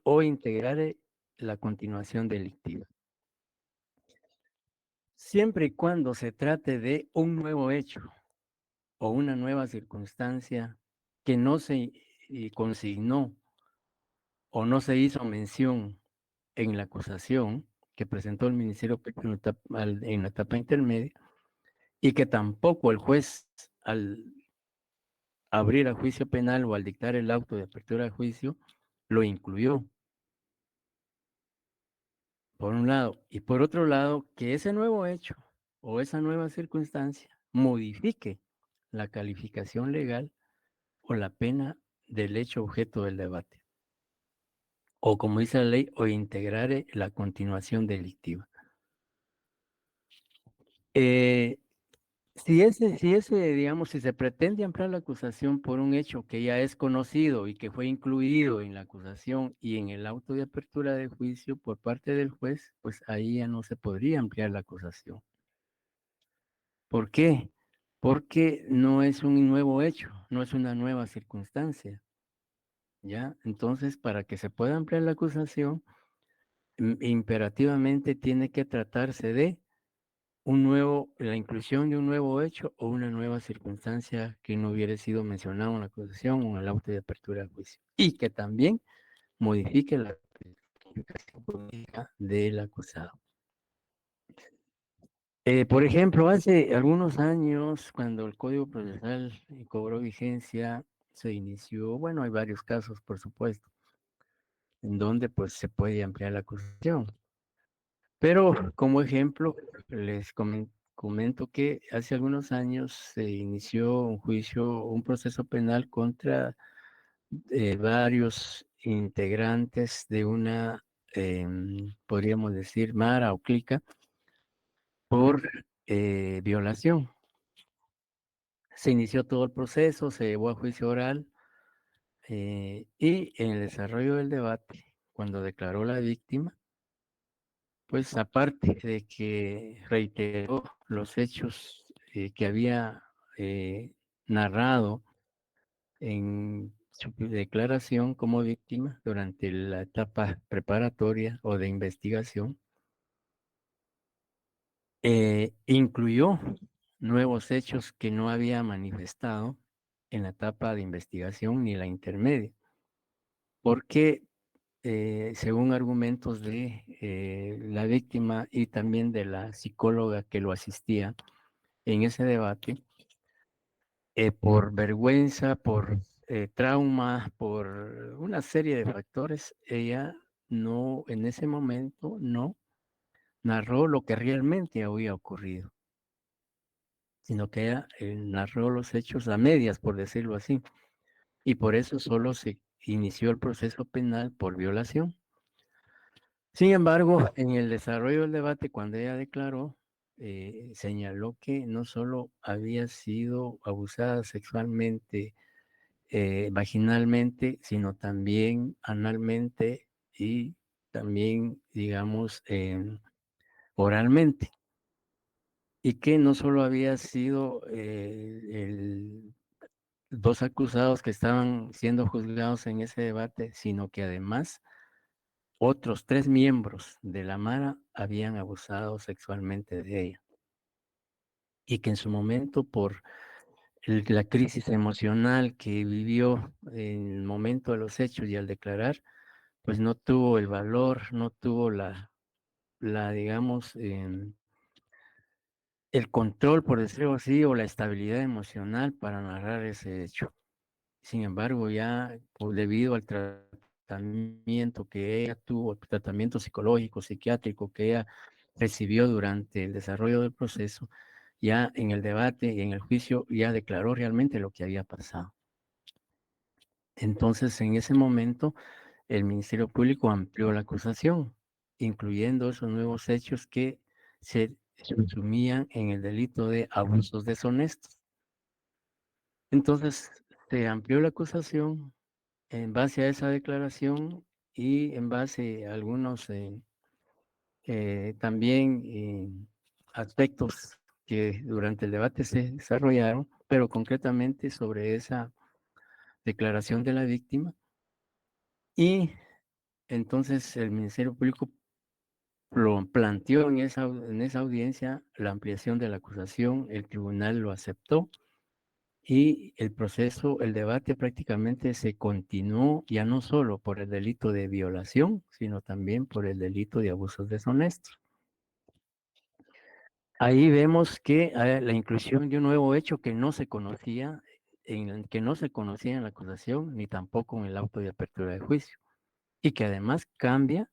o integrar la continuación delictiva. Siempre y cuando se trate de un nuevo hecho o una nueva circunstancia que no se consignó o no se hizo mención en la acusación que presentó el Ministerio Público en la etapa intermedia y que tampoco el juez al abrir a juicio penal o al dictar el auto de apertura de juicio lo incluyó, por un lado, y por otro lado, que ese nuevo hecho o esa nueva circunstancia modifique la calificación legal o la pena del hecho objeto del debate, o como dice la ley, o integrar la continuación delictiva. Digamos, si se pretende ampliar la acusación por un hecho que ya es conocido y que fue incluido en la acusación y en el auto de apertura de juicio por parte del juez, pues ahí ya no se podría ampliar la acusación. ¿Por qué? Porque no es un nuevo hecho, no es una nueva circunstancia, ¿ya? Entonces, para que se pueda ampliar la acusación, imperativamente tiene que tratarse de la inclusión de un nuevo hecho o una nueva circunstancia que no hubiera sido mencionado en la acusación o en el auto de apertura de juicio. Y que también modifique la calificación jurídica del acusado. Por ejemplo, hace algunos años, cuando el Código Procesal cobró vigencia, se inició, bueno, hay varios casos, por supuesto, en donde pues se puede ampliar la acusación. Pero como ejemplo, les comento que hace algunos años se inició un juicio, un proceso penal contra varios integrantes de una, podríamos decir, mara o clica, por violación. Se inició todo el proceso, se llevó a juicio oral y en el desarrollo del debate, cuando declaró la víctima, pues aparte de que reiteró los hechos que había narrado en su declaración como víctima durante la etapa preparatoria o de investigación, incluyó nuevos hechos que no había manifestado en la etapa de investigación ni la intermedia, porque según argumentos de la víctima y también de la psicóloga que lo asistía en ese debate, por vergüenza, por trauma, por una serie de factores, ella no, en ese momento, no narró lo que realmente había ocurrido, sino que ella narró los hechos a medias, por decirlo así, y por eso solo se inició el proceso penal por violación. Sin embargo, en el desarrollo del debate, cuando ella declaró, señaló que no solo había sido abusada sexualmente, vaginalmente, sino también analmente y también, digamos, oralmente. Y que no solo había sido dos acusados que estaban siendo juzgados en ese debate, sino que además otros 3 miembros de la Mara habían abusado sexualmente de ella. Y que en su momento, por la crisis emocional que vivió en el momento de los hechos y al declarar, pues no tuvo el valor, no tuvo digamos, el control, por decirlo así, o la estabilidad emocional para narrar ese hecho. Sin embargo, ya debido al tratamiento tratamiento que ella tuvo, el tratamiento psicológico, psiquiátrico que ella recibió durante el desarrollo del proceso, ya en el debate y en el juicio ya declaró realmente lo que había pasado. Entonces, en ese momento, el Ministerio Público amplió la acusación, incluyendo esos nuevos hechos que se resumían en el delito de abusos deshonestos. Entonces, se amplió la acusación en base a esa declaración y en base a algunos también aspectos que durante el debate se desarrollaron, pero concretamente sobre esa declaración de la víctima. Y entonces el Ministerio Público lo planteó en esa audiencia la ampliación de la acusación, el tribunal lo aceptó y el proceso, el debate prácticamente se continuó ya no solo por el delito de violación, sino también por el delito de abusos deshonestos. Ahí vemos que la inclusión de un nuevo hecho que no se conocía, que no se conocía en la acusación, ni tampoco en el auto de apertura de juicio, y que además cambia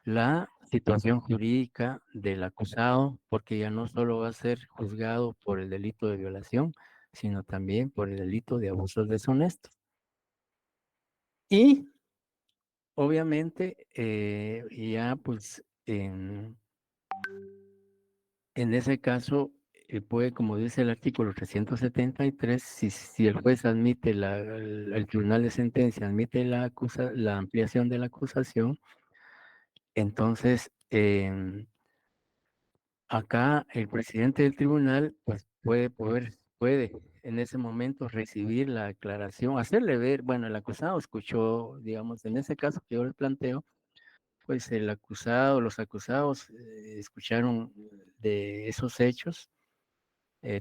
la situación jurídica del acusado, porque ya no solo va a ser juzgado por el delito de violación, sino también por el delito de abusos deshonestos. Y obviamente, ya pues en ese caso, puede, como dice el artículo 373, si el juez admite, el tribunal de sentencia admite la ampliación de la acusación, entonces acá el presidente del tribunal pues puede en ese momento recibir la aclaración, hacerle ver, bueno, el acusado escuchó, digamos, en ese caso que yo le planteo, pues los acusados escucharon de esos hechos.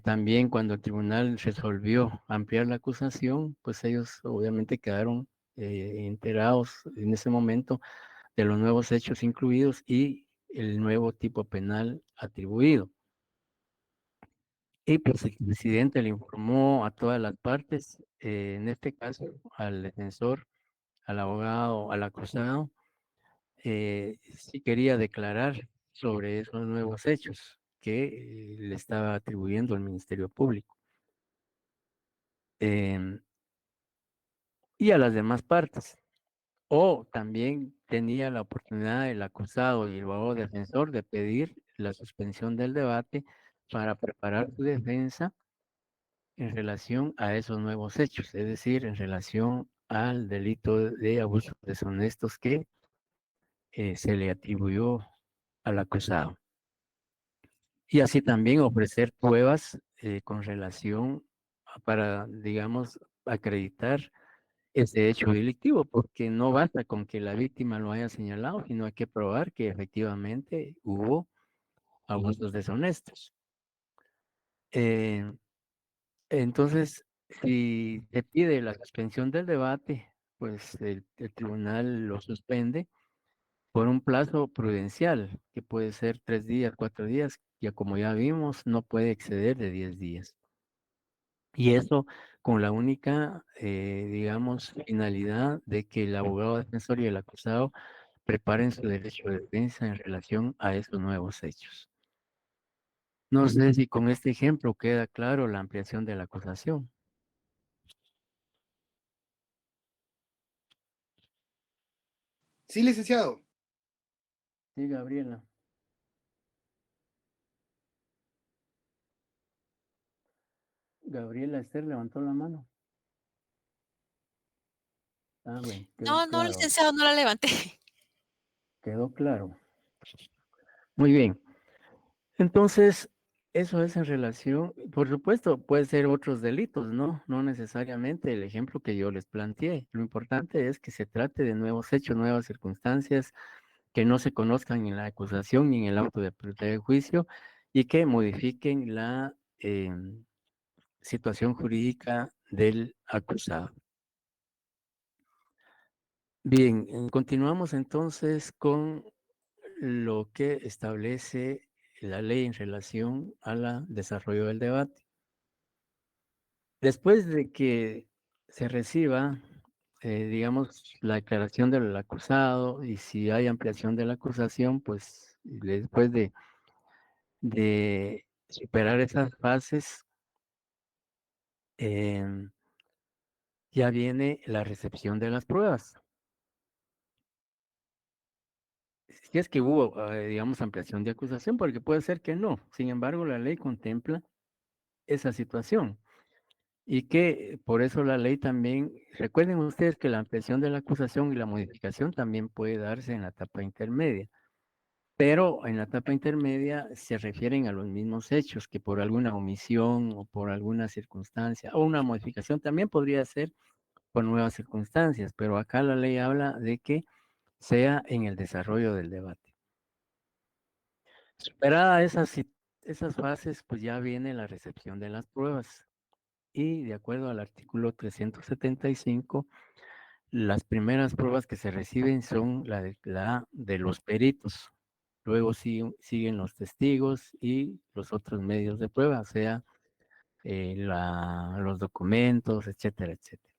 También cuando el tribunal resolvió ampliar la acusación, pues ellos obviamente quedaron enterados en ese momento de los nuevos hechos incluidos y el nuevo tipo penal atribuido. Y pues el presidente le informó a todas las partes, en este caso al defensor, al abogado, al acusado, si quería declarar sobre esos nuevos hechos que le estaba atribuyendo el Ministerio Público. Y a las demás partes. O también tenía la oportunidad el acusado y el abogado defensor de pedir la suspensión del debate para preparar su defensa en relación a esos nuevos hechos, es decir, en relación al delito de abusos deshonestos que se le atribuyó al acusado. Y así también ofrecer pruebas con relación para, digamos, acreditar ese hecho delictivo, porque no basta con que la víctima lo haya señalado, sino hay que probar que efectivamente hubo abusos deshonestos. Entonces, si se pide la suspensión del debate, pues el tribunal lo suspende por un plazo prudencial, que puede ser 3 días, 4 días, ya como ya vimos, no puede exceder de 10 días. Y eso con la única, digamos, finalidad de que el abogado defensor y el acusado preparen su derecho de defensa en relación a esos nuevos hechos. No sé si con este ejemplo queda claro la ampliación de la acusación. Sí, licenciado. Sí, Gabriela. Gabriela Esther levantó la mano. Ah, bueno, quedó No, no, claro. licenciado, no la levanté. Quedó claro. Muy bien. Entonces, eso es en relación, por supuesto, puede ser otros delitos, ¿no? No necesariamente el ejemplo que yo les planteé. Lo importante es que se trate de nuevos hechos, nuevas circunstancias, que no se conozcan en la acusación ni en el auto de apertura de juicio y que modifiquen la situación jurídica del acusado. Bien, continuamos entonces con lo que establece la ley en relación al desarrollo del debate. Después de que se reciba digamos, la declaración del acusado y si hay ampliación de la acusación, pues después de superar esas fases, em, ya viene la recepción de las pruebas. Si es que hubo, digamos, ampliación de acusación, porque puede ser que no. Sin embargo, la ley contempla esa situación. Y que por eso la ley también, recuerden ustedes que la ampliación de la acusación y la modificación también puede darse en la etapa intermedia, pero en la etapa intermedia se refieren a los mismos hechos que por alguna omisión o por alguna circunstancia o una modificación también podría ser por nuevas circunstancias, pero acá la ley habla de que sea en el desarrollo del debate. Superada esas fases, pues ya viene la recepción de las pruebas. Y de acuerdo al artículo 375, las primeras pruebas que se reciben son la de los peritos. Luego siguen los testigos y los otros medios de prueba, o sea, los documentos, etcétera, etcétera.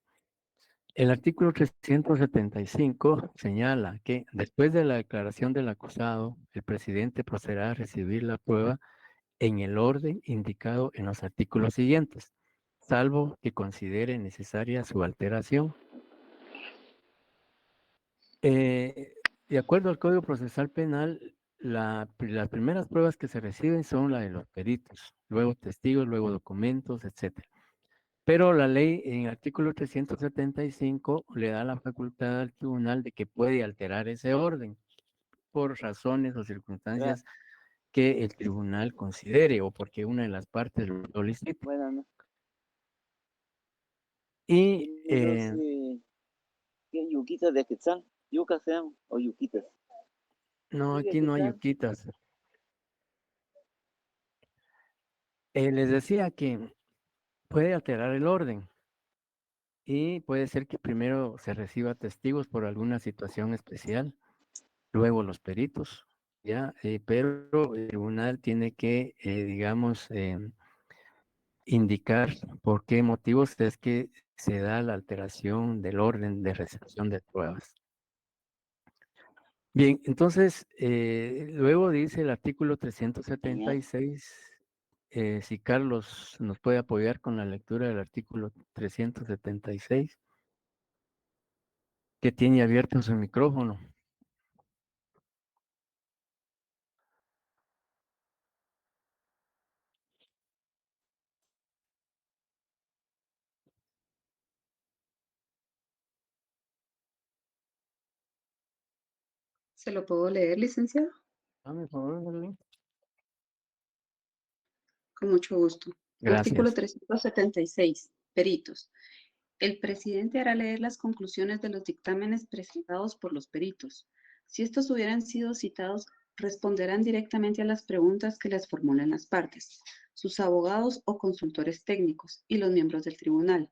El artículo 375 señala que después de la declaración del acusado, el presidente procederá a recibir la prueba en el orden indicado en los artículos siguientes, salvo que considere necesaria su alteración. De acuerdo al Código Procesal Penal, las primeras pruebas que se reciben son las de los peritos, luego testigos, luego documentos, etcétera. Pero la ley en el artículo 375 le da la facultad al tribunal de que puede alterar ese orden por razones o circunstancias que el tribunal considere o porque una de las partes lo solicite. Bueno, Y ¿qué yuquitas de Quetzal? ¿Yucas sean o yuquitas? no, Sí, de aquí no hay Quetzal. yuquitas. Les decía que puede alterar el orden y puede ser que primero se reciba testigos por alguna situación especial, luego los peritos, ¿ya? Pero el tribunal tiene que, digamos, indicar por qué motivos es que se da la alteración del orden de recepción de pruebas. Bien, entonces, luego dice el artículo 376, si Carlos nos puede apoyar con la lectura del artículo 376, que tiene abierto su micrófono. ¿Se lo puedo leer, licenciado? Dame, por favor, Marlene. Con mucho gusto. Artículo Gracias. 376. Peritos. El presidente hará leer las conclusiones de los dictámenes presentados por los peritos. Si estos hubieran sido citados, responderán directamente a las preguntas que les formulen las partes, sus abogados o consultores técnicos y los miembros del tribunal,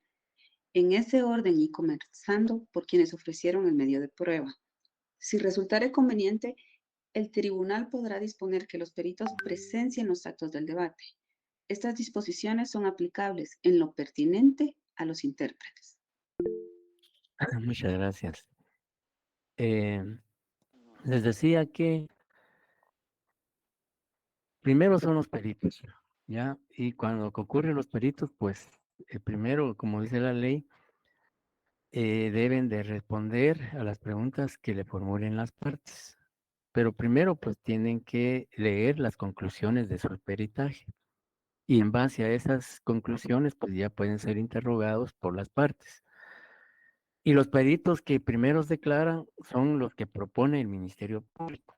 en ese orden y comenzando por quienes ofrecieron el medio de prueba. Si resultare conveniente, el tribunal podrá disponer que los peritos presencien los actos del debate. Estas disposiciones son aplicables en lo pertinente a los intérpretes. Muchas gracias. Les decía que primero son los peritos, ¿ya? Y cuando concurren los peritos, pues primero, como dice la ley, deben de responder a las preguntas que le formulen las partes. Pero primero, pues tienen que leer las conclusiones de su peritaje. Y en base a esas conclusiones, pues ya pueden ser interrogados por las partes. Y los peritos que primeros declaran son los que propone el Ministerio Público,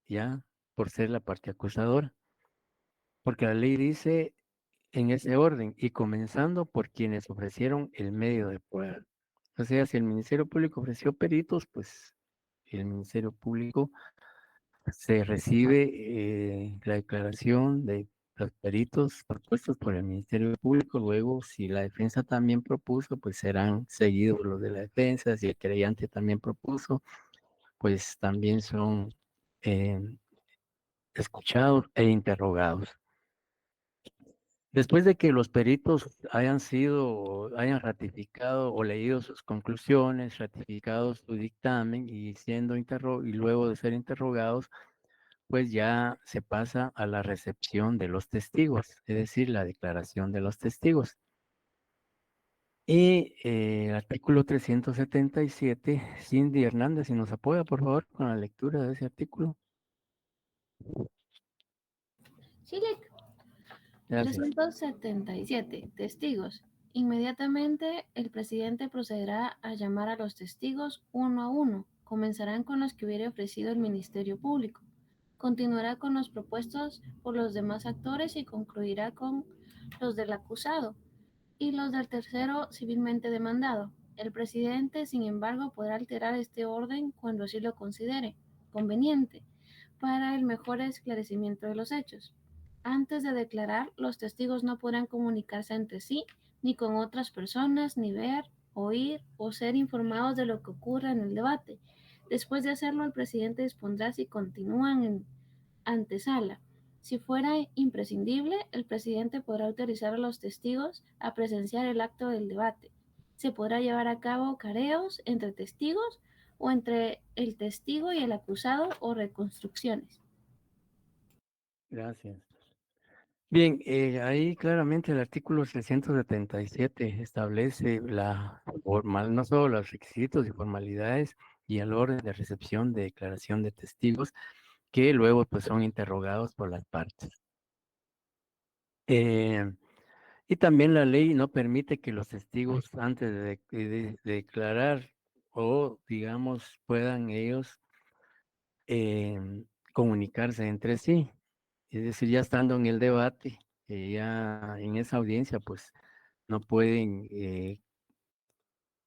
ya por ser la parte acusadora. Porque la ley dice en ese orden y comenzando por quienes ofrecieron el medio de prueba. O sea, si el Ministerio Público ofreció peritos, pues el Ministerio Público se recibe la declaración de los peritos propuestos por el Ministerio Público. Luego, si la defensa también propuso, pues serán seguidos los de la defensa. Si el creyente también propuso, pues también son escuchados e interrogados. Después de que los peritos hayan ratificado o leído sus conclusiones, ratificado su dictamen y y luego de ser interrogados, pues ya se pasa a la recepción de los testigos, es decir, la declaración de los testigos. Y el artículo 377, Cindy Hernández, si nos apoya, por favor, con la lectura de ese artículo. Sí, Gracias. 377. Testigos. Inmediatamente el presidente procederá a llamar a los testigos uno a uno. Comenzarán con los que hubiere ofrecido el Ministerio Público. Continuará con los propuestos por los demás actores y concluirá con los del acusado y los del tercero civilmente demandado. El presidente, sin embargo, podrá alterar este orden cuando así lo considere conveniente para el mejor esclarecimiento de los hechos. Antes de declarar, los testigos no podrán comunicarse entre sí, ni con otras personas, ni ver, oír o ser informados de lo que ocurra en el debate. Después de hacerlo, el presidente dispondrá si continúan en antesala. Si fuera imprescindible, el presidente podrá autorizar a los testigos a presenciar el acto del debate. Se podrá llevar a cabo careos entre testigos o entre el testigo y el acusado o reconstrucciones. Gracias. Bien, ahí claramente el artículo 377 establece no solo los requisitos y formalidades y el orden de recepción de declaración de testigos que luego pues son interrogados por las partes. Y también la ley no permite que los testigos antes de declarar o digamos puedan ellos comunicarse entre sí. Es decir, ya estando en el debate, ya en esa audiencia, pues no pueden,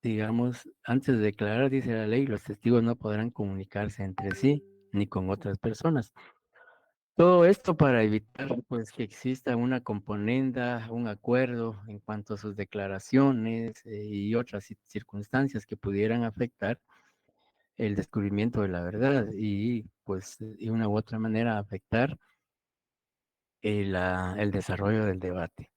digamos, antes de declarar, dice la ley, los testigos no podrán comunicarse entre sí ni con otras personas. Todo esto para evitar, pues, que exista una componenda, un acuerdo en cuanto a sus declaraciones y otras circunstancias que pudieran afectar el descubrimiento de la verdad y, pues, de una u otra manera afectar el desarrollo del debate.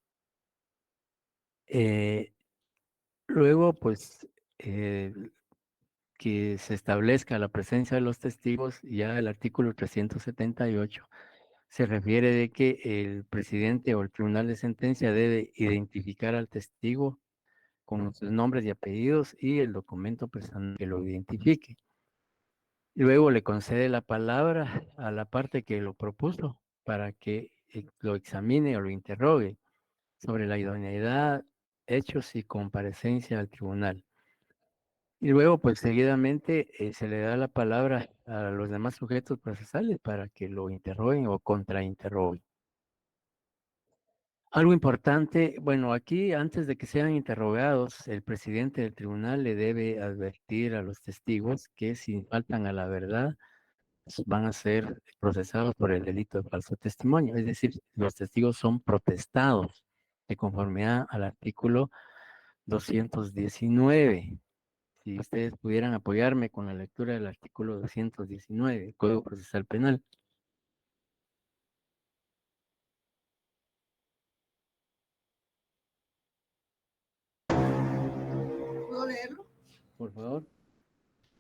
Luego, pues, que se establezca la presencia de los testigos, ya el artículo 378 se refiere de que el presidente o el tribunal de sentencia debe identificar al testigo con sus nombres y apellidos y el documento personal que lo identifique. Luego le concede la palabra a la parte que lo propuso para que lo examine o lo interrogue sobre la idoneidad, hechos y comparecencia al tribunal. Y luego, pues seguidamente se le da la palabra a los demás sujetos procesales para que lo interroguen o contrainterroguen. Algo importante, bueno, aquí antes de que sean interrogados, el presidente del tribunal le debe advertir a los testigos que si faltan a la verdad, pues, van a ser procesados por el delito de falso testimonio. Es decir, los testigos son protestados de conformidad al artículo 219. Si ustedes pudieran apoyarme con la lectura del artículo 219, Código Procesal Penal. ¿Puedo leerlo? Por favor.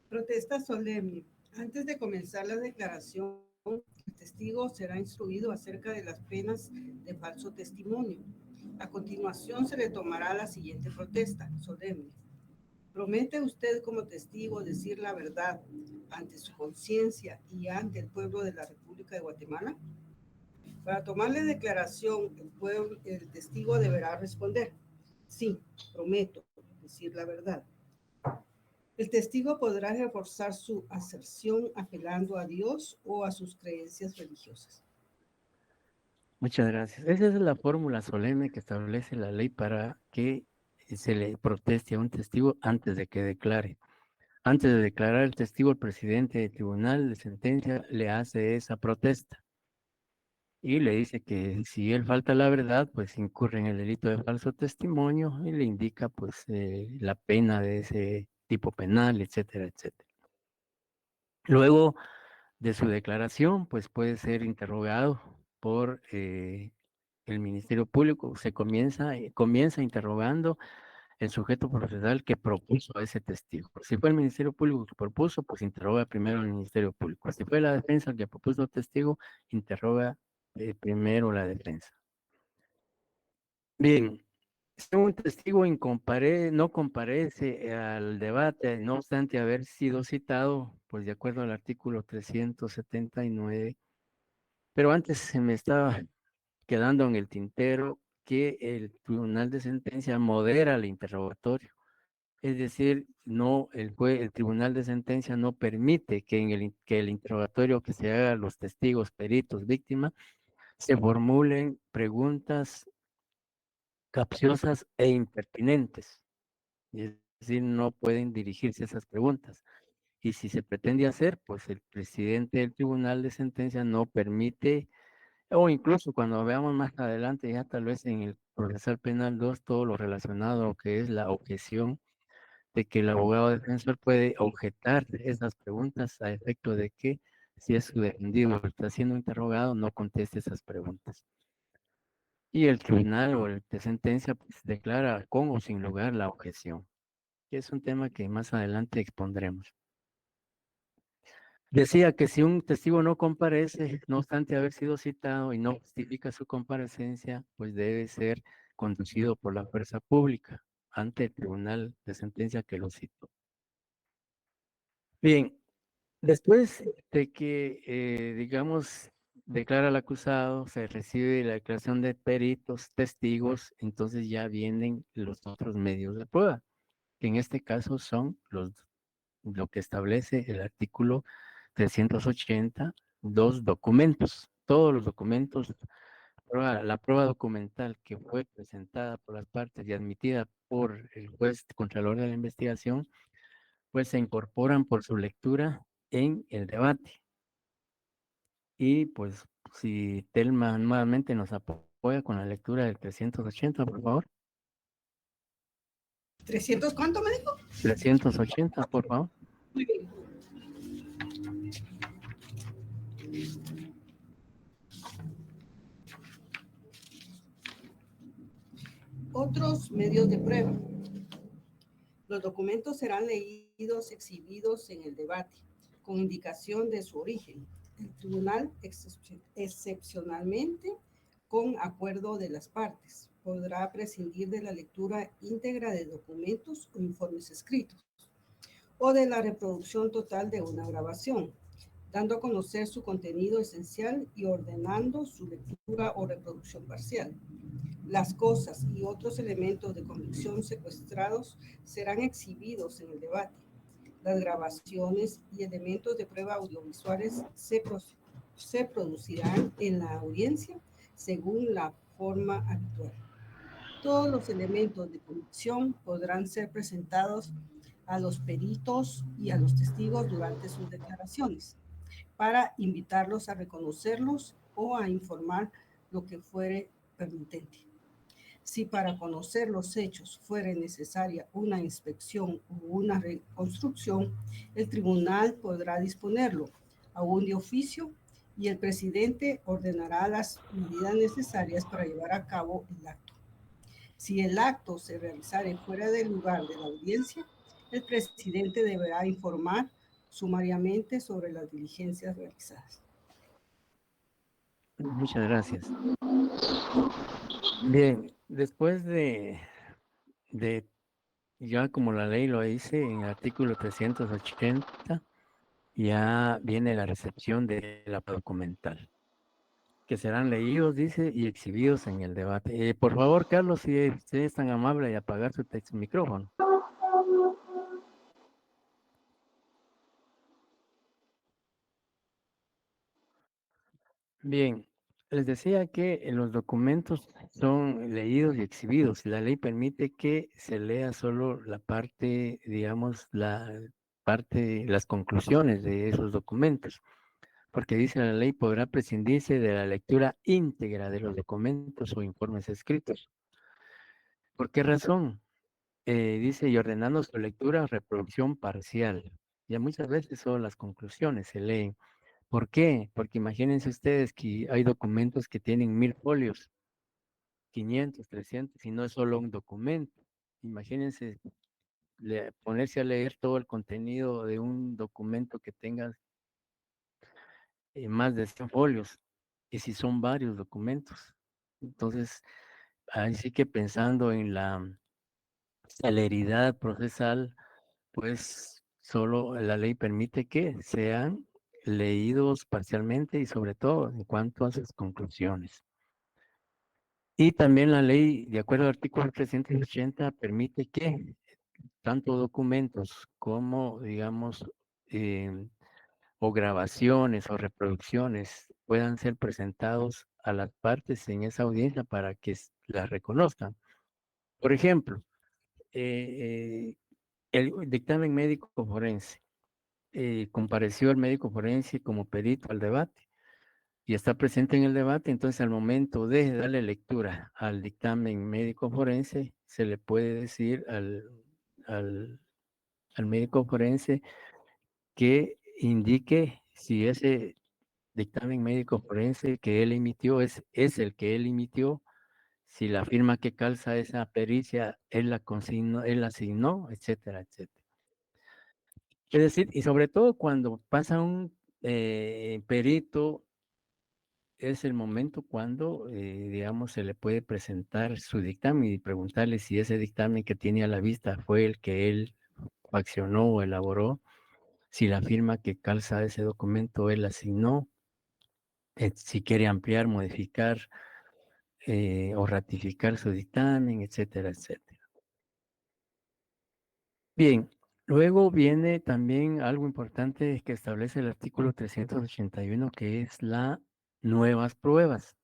Protesta solemne. Antes de comenzar la declaración, el testigo será instruido acerca de las penas de falso testimonio. A continuación se le tomará la siguiente protesta solemne. ¿Promete usted como testigo decir la verdad ante su conciencia y ante el pueblo de la República de Guatemala? Para tomarle declaración, el testigo deberá responder: sí, prometo decir la verdad. El testigo podrá reforzar su aserción apelando a Dios o a sus creencias religiosas. Muchas gracias. Esa es la fórmula solemne que establece la ley para que se le proteste a un testigo antes de que declare. Antes de declarar el testigo, el presidente del tribunal de sentencia le hace esa protesta y le dice que si él falta la verdad, pues incurre en el delito de falso testimonio y le indica pues la pena de ese tipo penal, etcétera, etcétera. Luego de su declaración, pues puede ser interrogado por el Ministerio Público comienza interrogando el sujeto procesal que propuso a ese testigo. Si fue el Ministerio Público que propuso, pues interroga primero al Ministerio Público. Si fue la defensa el que propuso al testigo, interroga primero la defensa. Bien, si un testigo no comparece al debate, no obstante haber sido citado, pues de acuerdo al artículo 379, pero antes se me estaba quedando en el tintero que el tribunal de sentencia modera el interrogatorio. Es decir, no, el tribunal de sentencia no permite que el interrogatorio que se haga a los testigos, peritos, víctimas, se formulen preguntas capciosas e impertinentes. Es decir, no pueden dirigirse esas preguntas. Y si se pretende hacer, pues el presidente del tribunal de sentencia no permite, o incluso cuando veamos más adelante, ya tal vez en el procesal penal 2, todo lo relacionado a lo que es la objeción, de que el abogado defensor puede objetar esas preguntas a efecto de que si es su defendido o está siendo interrogado, no conteste esas preguntas. Y el tribunal o el de sentencia pues, declara con o sin lugar la objeción, que es un tema que más adelante expondremos. Decía que si un testigo no comparece, no obstante haber sido citado y no justifica su comparecencia, pues debe ser conducido por la fuerza pública ante el tribunal de sentencia que lo citó. Bien, después de que, digamos, declara el acusado, se recibe la declaración de peritos, testigos, entonces ya vienen los otros medios de prueba, que en este caso son lo que establece el artículo 380, dos documentos. Todos los documentos, la prueba documental que fue presentada por las partes y admitida por el juez contralor de la investigación, pues se incorporan por su lectura en el debate. Y pues si Telma nuevamente nos apoya con la lectura del 380, por favor. ¿300 cuánto me dijo? 380, por favor. Muy bien. Otros medios de prueba. Los documentos serán leídos, exhibidos en el debate, con indicación de su origen. El tribunal, excepcionalmente, con acuerdo de las partes, podrá prescindir de la lectura íntegra de documentos o informes escritos, o de la reproducción total de una grabación, dando a conocer su contenido esencial y ordenando su lectura o reproducción parcial. Las cosas y otros elementos de convicción secuestrados serán exhibidos en el debate. Las grabaciones y elementos de prueba audiovisuales se producirán en la audiencia según la forma habitual. Todos los elementos de convicción podrán ser presentados a los peritos y a los testigos durante sus declaraciones, para invitarlos a reconocerlos o a informar lo que fuere permitente. Si para conocer los hechos fuere necesaria una inspección o una reconstrucción, el tribunal podrá disponerlo aún de oficio y el presidente ordenará las medidas necesarias para llevar a cabo el acto. Si el acto se realizare fuera del lugar de la audiencia, el presidente deberá informar sumariamente sobre las diligencias realizadas. Muchas gracias. Bien, después de ya como la ley lo dice en el artículo 380, ya viene la recepción de la documental, que serán leídos, dice, y exhibidos en el debate. Por favor, Carlos, si usted es tan amable de apagar su micrófono. Bien, les decía que los documentos son leídos y exhibidos. La ley permite que se lea solo la parte, digamos, las conclusiones de esos documentos, porque dice la ley podrá prescindirse de la lectura íntegra de los documentos o informes escritos. ¿Por qué razón? Dice, y ordenando su lectura o reproducción parcial. Ya muchas veces solo las conclusiones se leen. ¿Por qué? Porque imagínense ustedes que hay documentos que tienen 1000 folios 500, 300, y no es solo un documento. Imagínense ponerse a leer todo el contenido de un documento que tenga más de 100 folios, y si son varios documentos. Entonces, ahí sí que pensando en la celeridad procesal, pues solo la ley permite que sean leídos parcialmente y sobre todo en cuanto a sus conclusiones. Y también la ley, de acuerdo al artículo 380, permite que tanto documentos como, digamos, o grabaciones o reproducciones puedan ser presentados a las partes en esa audiencia para que las reconozcan. Por ejemplo, el dictamen médico forense. Compareció el médico forense como perito al debate y está presente en el debate, entonces al momento de darle lectura al dictamen médico forense, se le puede decir al, al médico forense que indique si ese dictamen médico forense que él emitió es el que él emitió, si la firma que calza esa pericia él la consignó, él la asignó, etcétera, etcétera. Es decir, y sobre todo cuando pasa un perito, es el momento cuando, digamos, se le puede presentar su dictamen y preguntarle si ese dictamen que tiene a la vista fue el que él faccionó o elaboró, si la firma que calza ese documento él asignó, si quiere ampliar, modificar o ratificar su dictamen, etcétera, etcétera. Bien, luego viene también algo importante que establece el artículo 381, que es la nuevas pruebas.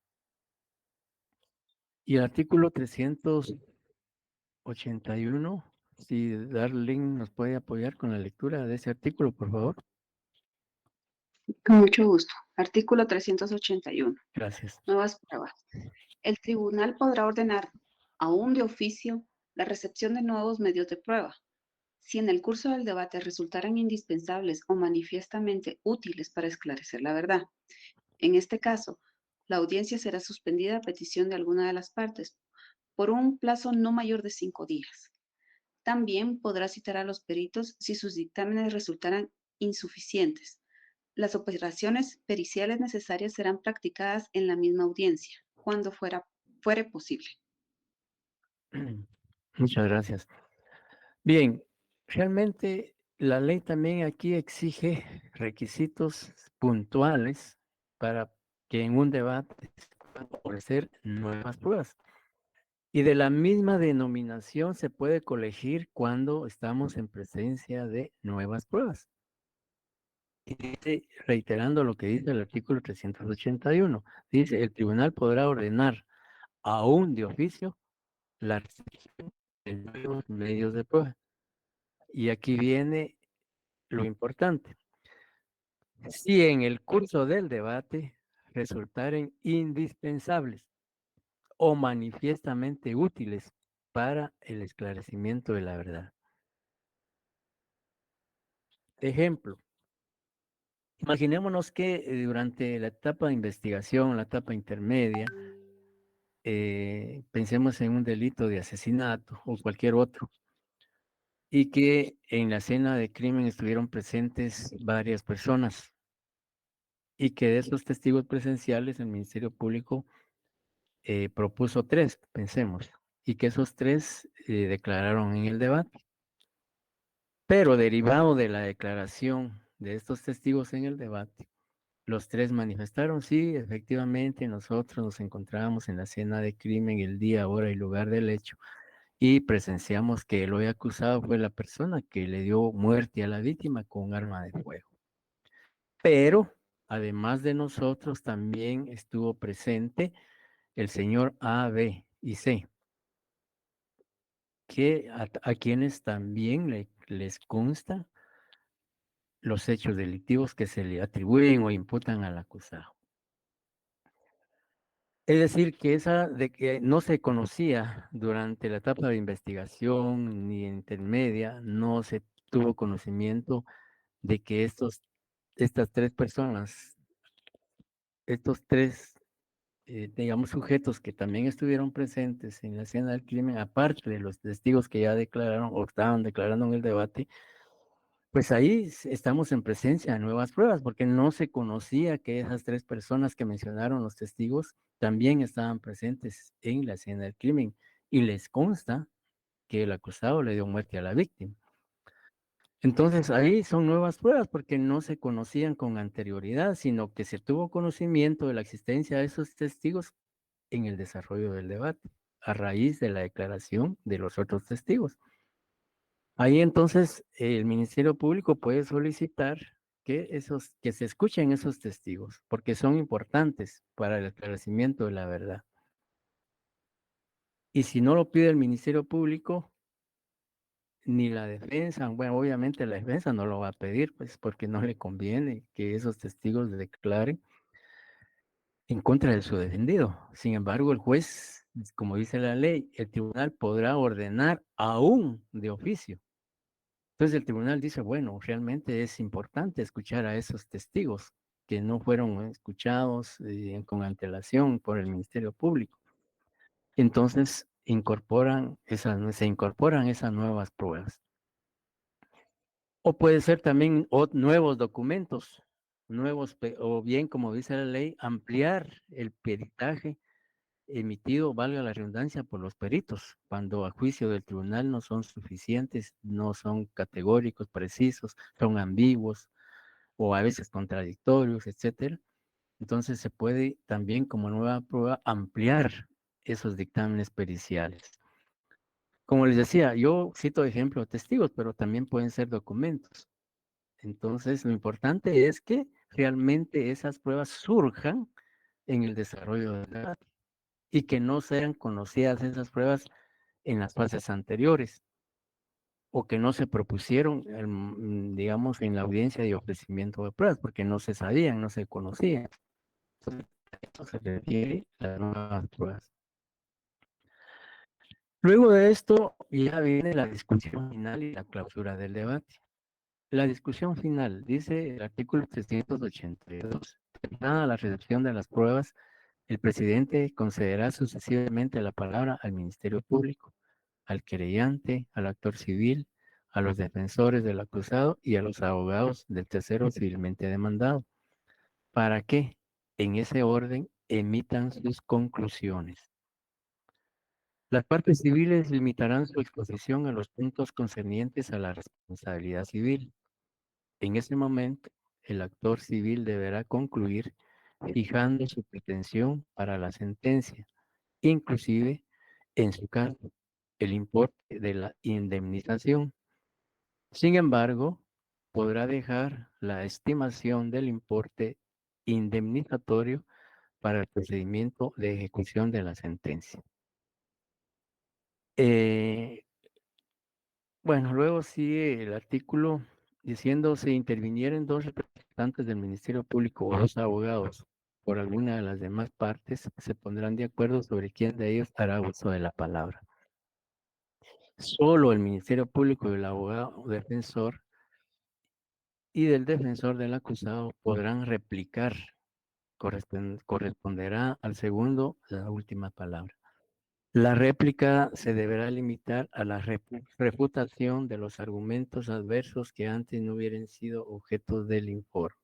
Y el artículo 381, si Darlene nos puede apoyar con la lectura de ese artículo, por favor. Con mucho gusto. Artículo 381. Gracias. Nuevas pruebas. El tribunal podrá ordenar, aún de oficio, la recepción de nuevos medios de prueba. Si en el curso del debate resultaran indispensables o manifiestamente útiles para esclarecer la verdad. En este caso, la audiencia será suspendida a petición de alguna de las partes por un plazo no mayor de 5 días. También podrá citar a los peritos si sus dictámenes resultaran insuficientes. Las operaciones periciales necesarias serán practicadas en la misma audiencia, cuando fuere posible. Muchas gracias. Bien, realmente la ley también aquí exige requisitos puntuales para que en un debate se puedan ofrecer nuevas pruebas. Y de la misma denominación se puede colegir cuando estamos en presencia de nuevas pruebas. Y dice, reiterando lo que dice el artículo 381, dice, el tribunal podrá ordenar aún de oficio la recepción de nuevos medios de prueba. Y aquí viene lo importante. Si en el curso del debate resultaren indispensables o manifiestamente útiles para el esclarecimiento de la verdad. Ejemplo, imaginémonos que durante la etapa de investigación, la etapa intermedia, pensemos en un delito de asesinato o cualquier otro, y que en la escena de crimen estuvieron presentes varias personas, y que de esos testigos presenciales el Ministerio Público propuso 3, pensemos, y que esos 3 declararon en el debate. Pero derivado de la declaración de estos testigos en el debate, los 3 manifestaron, sí, efectivamente, nosotros nos encontrábamos en la escena de crimen el día, hora y lugar del hecho, y presenciamos que el hoy acusado fue la persona que le dio muerte a la víctima con un arma de fuego. Pero, además de nosotros, también estuvo presente el señor A, B y C, que a quienes también les consta los hechos delictivos que se le atribuyen o imputan al acusado. Es decir, que esa de que no se conocía durante la etapa de investigación ni intermedia, no se tuvo conocimiento de que estas 3 personas, estos 3 digamos, sujetos que también estuvieron presentes en la escena del crimen, aparte de los testigos que ya declararon o estaban declarando en el debate, pues ahí estamos en presencia de nuevas pruebas, porque no se conocía que esas 3 personas que mencionaron los testigos también estaban presentes en la escena del crimen y les consta que el acusado le dio muerte a la víctima. Entonces ahí son nuevas pruebas porque no se conocían con anterioridad, sino que se tuvo conocimiento de la existencia de esos testigos en el desarrollo del debate, a raíz de la declaración de los otros testigos. Ahí entonces el Ministerio Público puede solicitar que se escuchen esos testigos, porque son importantes para el esclarecimiento de la verdad. Y si no lo pide el Ministerio Público, ni la defensa, bueno, obviamente la defensa no lo va a pedir, pues porque no le conviene que esos testigos declaren en contra de su defendido. Sin embargo, el juez, como dice la ley, el tribunal podrá ordenar aún de oficio. Entonces el tribunal dice, bueno, realmente es importante escuchar a esos testigos que no fueron escuchados con antelación por el Ministerio Público. Entonces se incorporan esas nuevas pruebas. O puede ser también nuevos documentos, o bien, como dice la ley, ampliar el peritaje emitido, valga la redundancia, por los peritos, cuando a juicio del tribunal no son suficientes, no son categóricos, precisos, son ambiguos o a veces contradictorios, etcétera. Entonces se puede también como nueva prueba ampliar esos dictámenes periciales. Como les decía, yo cito ejemplos testigos, pero también pueden ser documentos. Entonces, lo importante es que realmente esas pruebas surjan en el desarrollo del debate y que no sean conocidas esas pruebas en las fases anteriores o que no se propusieron, digamos, en la audiencia de ofrecimiento de pruebas, porque no se sabían, no se conocían. Entonces, a eso se refiere las nuevas pruebas. Luego de esto ya viene la discusión final y la clausura del debate. La discusión final, dice el artículo 382, terminada la recepción de las pruebas, el presidente concederá sucesivamente la palabra al Ministerio Público, al querellante, al actor civil, a los defensores del acusado y a los abogados del tercero civilmente demandado, para que, en ese orden, emitan sus conclusiones. Las partes civiles limitarán su exposición a los puntos concernientes a la responsabilidad civil. En ese momento, el actor civil deberá concluir fijando su pretensión para la sentencia, inclusive, en su caso, el importe de la indemnización. Sin embargo, podrá dejar la estimación del importe indemnizatorio para el procedimiento de ejecución de la sentencia. Bueno, luego sigue el artículo diciendo si intervinieren 2 representantes del Ministerio Público o 2 abogados por alguna de las demás partes, se pondrán de acuerdo sobre quién de ellos hará uso de la palabra. Solo el Ministerio Público y el abogado defensor y del defensor del acusado podrán replicar. Corresponderá al segundo la última palabra. La réplica se deberá limitar a la refutación de los argumentos adversos que antes no hubieran sido objeto del informe.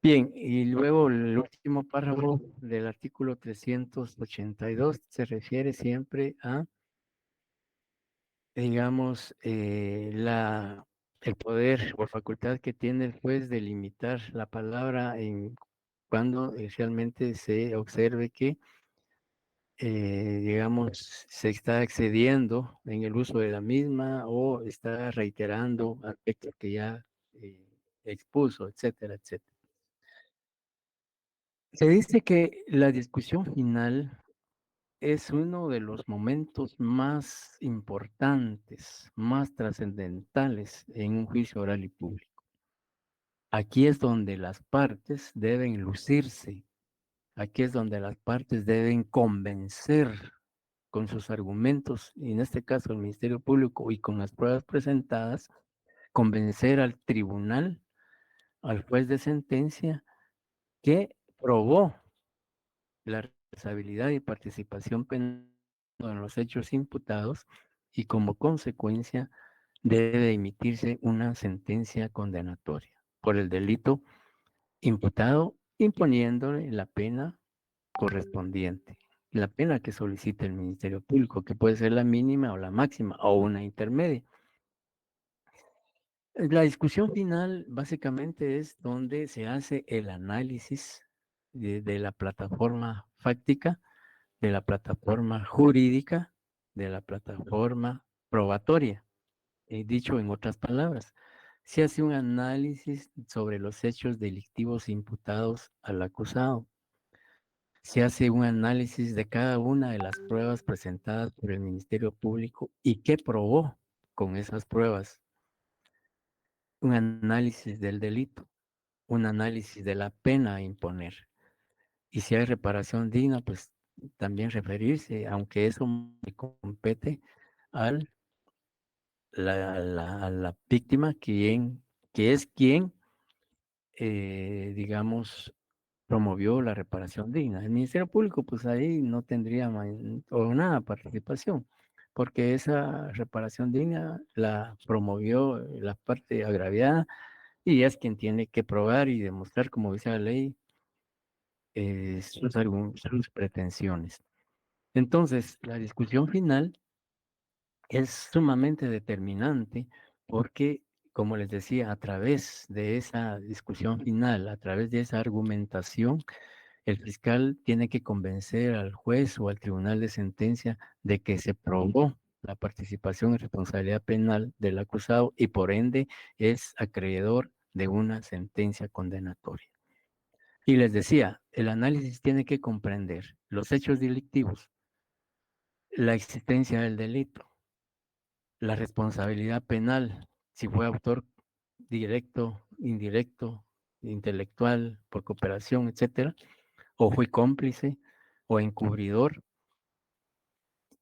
Bien, y luego el último párrafo del artículo 382 se refiere siempre a, digamos, el poder o facultad que tiene el juez de limitar la palabra cuando realmente se observe que digamos, se está excediendo en el uso de la misma o está reiterando aspectos que ya expuso, etcétera, etcétera. Se dice que la discusión final es uno de los momentos más importantes, más trascendentales en un juicio oral y público. Aquí es donde las partes deben lucirse. Aquí es donde las partes deben convencer con sus argumentos, y en este caso el Ministerio Público y con las pruebas presentadas, convencer al tribunal, al juez de sentencia, que probó la responsabilidad y participación penal en los hechos imputados y como consecuencia debe emitirse una sentencia condenatoria por el delito imputado, imponiéndole la pena correspondiente, la pena que solicita el Ministerio Público, que puede ser la mínima o la máxima o una intermedia. La discusión final básicamente es donde se hace el análisis de la plataforma fáctica, de la plataforma jurídica, de la plataforma probatoria. Dicho en otras palabras, se hace un análisis sobre los hechos delictivos imputados al acusado. Se hace un análisis de cada una de las pruebas presentadas por el Ministerio Público y qué probó con esas pruebas. Un análisis del delito, un análisis de la pena a imponer. Y si hay reparación digna, pues también referirse, aunque eso compete al a la víctima, que es quien, digamos, promovió la reparación digna. El Ministerio Público, pues ahí no tendría o nada participación, porque esa reparación digna la promovió la parte agraviada y es quien tiene que probar y demostrar, como dice la ley, sus pretensiones. Entonces, la discusión final es sumamente determinante porque, como les decía, a través de esa discusión final, a través de esa argumentación, el fiscal tiene que convencer al juez o al tribunal de sentencia de que se probó la participación y responsabilidad penal del acusado y por ende es acreedor de una sentencia condenatoria. Y les decía, el análisis tiene que comprender los hechos delictivos, la existencia del delito, la responsabilidad penal, si fue autor directo, indirecto, intelectual, por cooperación, etcétera, o fue cómplice o encubridor.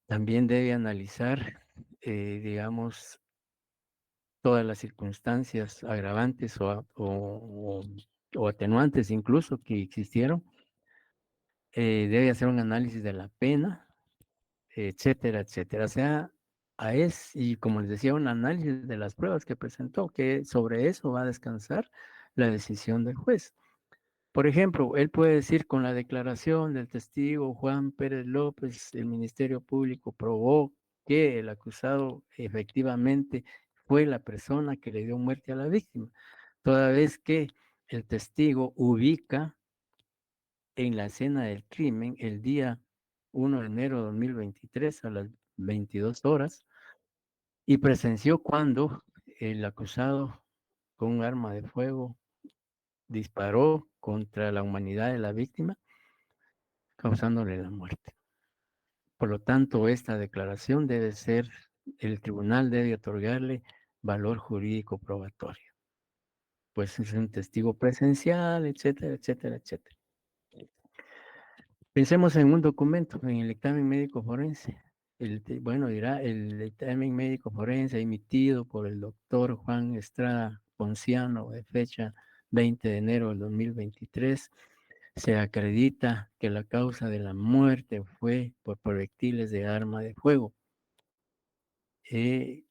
También debe analizar, digamos, todas las circunstancias agravantes o atenuantes incluso que existieron. Debe hacer un análisis de la pena, etcétera, etcétera. O sea, y como les decía, un análisis de las pruebas que presentó, que sobre eso va a descansar la decisión del juez. Por ejemplo, él puede decir con la declaración del testigo Juan Pérez López, el Ministerio Público probó que el acusado efectivamente fue la persona que le dio muerte a la víctima, toda vez que el testigo ubica en la escena del crimen el día 1 de enero de 2023 a las 22 horas y presenció cuando el acusado con un arma de fuego disparó contra la humanidad de la víctima, causándole la muerte. Por lo tanto, esta declaración el tribunal debe otorgarle valor jurídico probatorio, pues es un testigo presencial, etcétera, etcétera, etcétera. Pensemos en un documento, en el dictamen médico forense. Dirá el dictamen médico forense emitido por el doctor Juan Estrada Ponciano de fecha 20 de enero del 2023. Se acredita que la causa de la muerte fue por proyectiles de arma de fuego y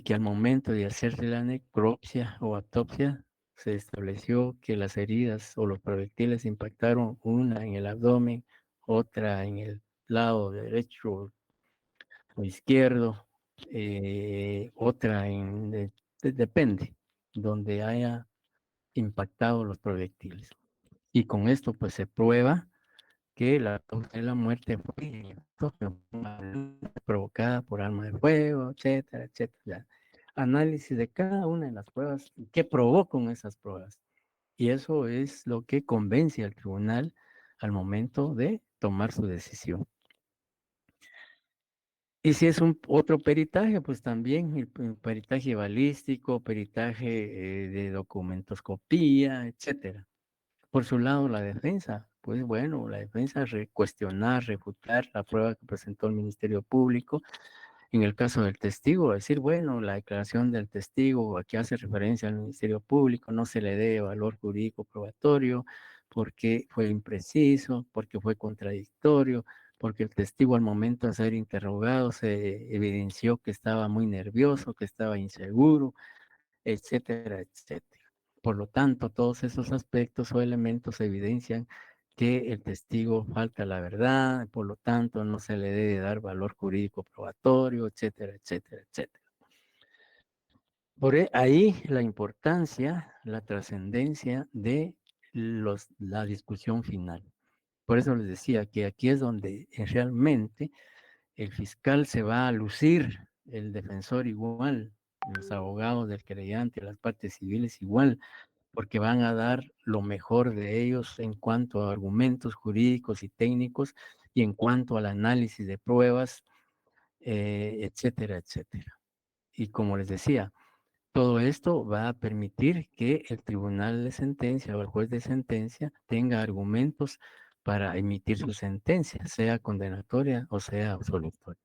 que al momento de hacerse la necropsia o autopsia se estableció que las heridas o los proyectiles impactaron una en el abdomen, otra en el lado derecho o izquierdo, otra depende, donde haya impactado los proyectiles. Y con esto pues se prueba que la causa de la muerte fue provocada por arma de fuego, etcétera, etcétera. Análisis de cada una de las pruebas, qué probó con esas pruebas. Y eso es lo que convence al tribunal al momento de tomar su decisión. Y si es otro peritaje, pues también el peritaje balístico, peritaje de documentoscopía, etcétera. Por su lado, la defensa, pues bueno, la defensa cuestionar, refutar la prueba que presentó el Ministerio Público. En el caso del testigo, decir, bueno, la declaración del testigo, aquí hace referencia al Ministerio Público, no se le dé valor jurídico probatorio, porque fue impreciso, porque fue contradictorio, porque el testigo al momento de ser interrogado se evidenció que estaba muy nervioso, que estaba inseguro, etcétera, etcétera. Por lo tanto, todos esos aspectos o elementos evidencian que el testigo falta la verdad, por lo tanto no se le debe dar valor jurídico probatorio, etcétera, etcétera, etcétera. Por ahí la importancia, la trascendencia de la discusión final. Por eso les decía que aquí es donde realmente el fiscal se va a lucir, el defensor igual, los abogados del creyente, las partes civiles igual, porque van a dar lo mejor de ellos en cuanto a argumentos jurídicos y técnicos y en cuanto al análisis de pruebas, etcétera, etcétera. Y como les decía, todo esto va a permitir que el tribunal de sentencia o el juez de sentencia tenga argumentos para emitir su sentencia, sea condenatoria o sea absolutoria.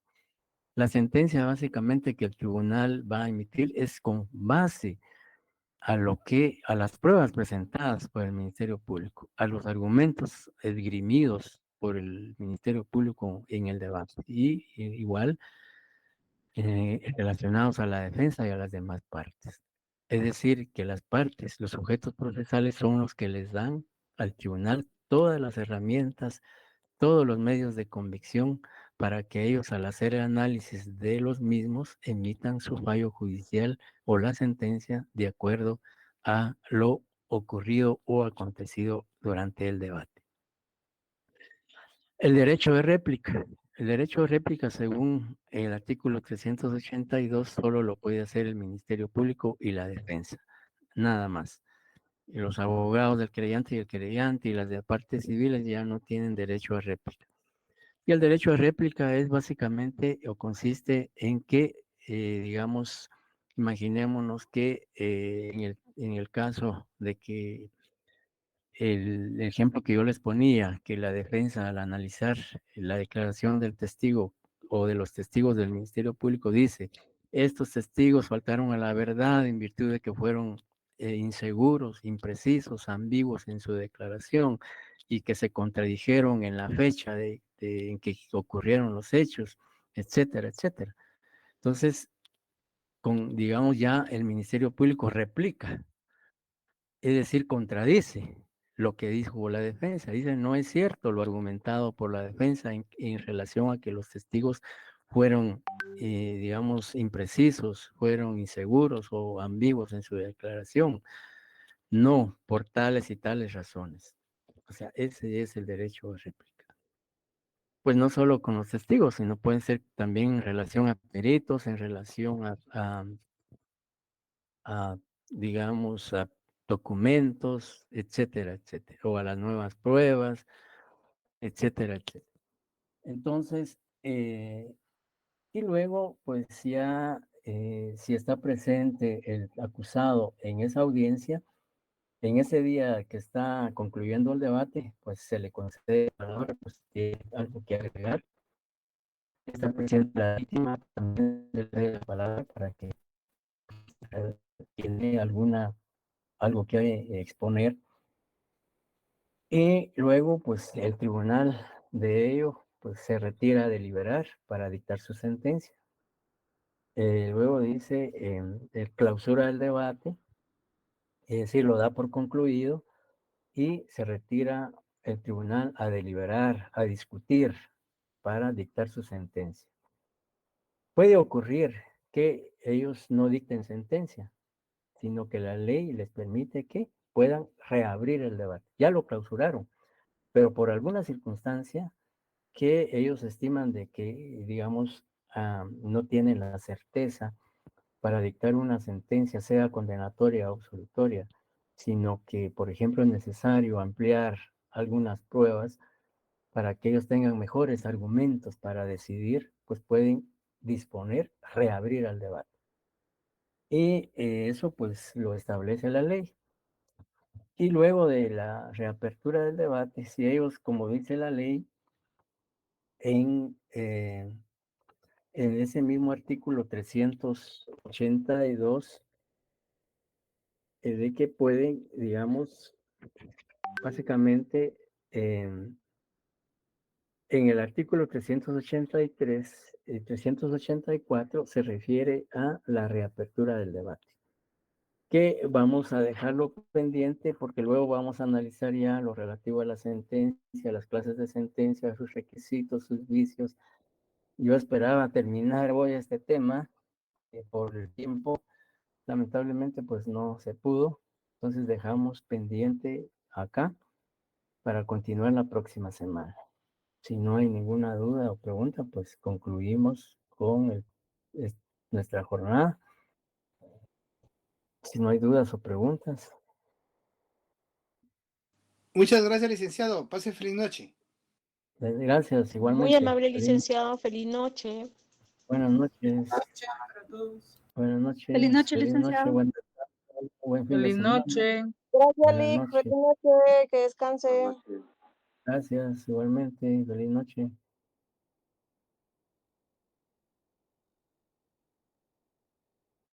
La sentencia básicamente que el tribunal va a emitir es con base a las pruebas presentadas por el Ministerio Público, a los argumentos esgrimidos por el Ministerio Público en el debate y igual relacionados a la defensa y a las demás partes. Es decir, que las partes, los sujetos procesales son los que les dan al tribunal todas las herramientas, todos los medios de convicción para que ellos al hacer el análisis de los mismos emitan su fallo judicial o la sentencia de acuerdo a lo ocurrido o acontecido durante el debate. El derecho de réplica. El derecho de réplica, según el artículo 382, solo lo puede hacer el Ministerio Público y la defensa, nada más. Y los abogados del creyente y las de partes civiles ya no tienen derecho a réplica. Y el derecho de réplica es básicamente o consiste en que, digamos, imaginémonos que en el caso de que el ejemplo que yo les ponía, que la defensa al analizar la declaración del testigo o de los testigos del Ministerio Público dice, estos testigos faltaron a la verdad en virtud de que fueron inseguros, imprecisos, ambiguos en su declaración y que se contradijeron en la fecha en que ocurrieron los hechos, etcétera, etcétera. Entonces, digamos ya el Ministerio Público replica, es decir, contradice lo que dijo la defensa. Dice, no es cierto lo argumentado por la defensa en relación a que los testigos fueron, digamos, imprecisos, fueron inseguros o ambiguos en su declaración. No, por tales y tales razones. O sea, ese es el derecho de réplica. Pues no solo con los testigos, sino puede ser también en relación a peritos, en relación a, digamos, a documentos, etcétera, etcétera, o a las nuevas pruebas, etcétera, etcétera. Entonces, y luego, pues ya, si está presente el acusado en esa audiencia, en ese día que está concluyendo el debate, pues se le concede la palabra, pues si tiene algo que agregar. Está presente la víctima, también le doy la palabra para que tiene algo que exponer. Y luego, pues el tribunal de ello, pues se retira a deliberar para dictar su sentencia. Luego dice, el clausura del debate, es decir, lo da por concluido y se retira el tribunal a deliberar, a discutir para dictar su sentencia. Puede ocurrir que ellos no dicten sentencia, sino que la ley les permite que puedan reabrir el debate. Ya lo clausuraron, pero por alguna circunstancia que ellos estiman de que, digamos, no tienen la certeza para dictar una sentencia, sea condenatoria o absolutoria, sino que, por ejemplo, es necesario ampliar algunas pruebas para que ellos tengan mejores argumentos para decidir, pues pueden disponer, reabrir el debate. Y eso pues lo establece la ley. Y luego de la reapertura del debate, si ellos, como dice la ley, en ese mismo artículo 382, de que pueden, digamos, Básicamente, en el artículo 383 y 384 se refiere a la reapertura del debate, que vamos a dejarlo pendiente porque luego vamos a analizar ya lo relativo a la sentencia, las clases de sentencia, sus requisitos, sus vicios. Yo esperaba terminar hoy este tema, por el tiempo, lamentablemente pues no se pudo, entonces dejamos pendiente acá para continuar la próxima semana. Si no hay ninguna duda o pregunta, pues concluimos con nuestra jornada. Si no hay dudas o preguntas. Muchas gracias, licenciado. Pase feliz noche. Gracias, igualmente. Muy amable, licenciado. Feliz noche. Buenas noches. Para todos. Buenas noches. Feliz noche, Feliz licenciado. noche, buen descanso, buen fin de Feliz semana. noche. Gracias, Buenas Lick. noches. Feliz noche. Que descanse. Gracias, igualmente. Feliz noche.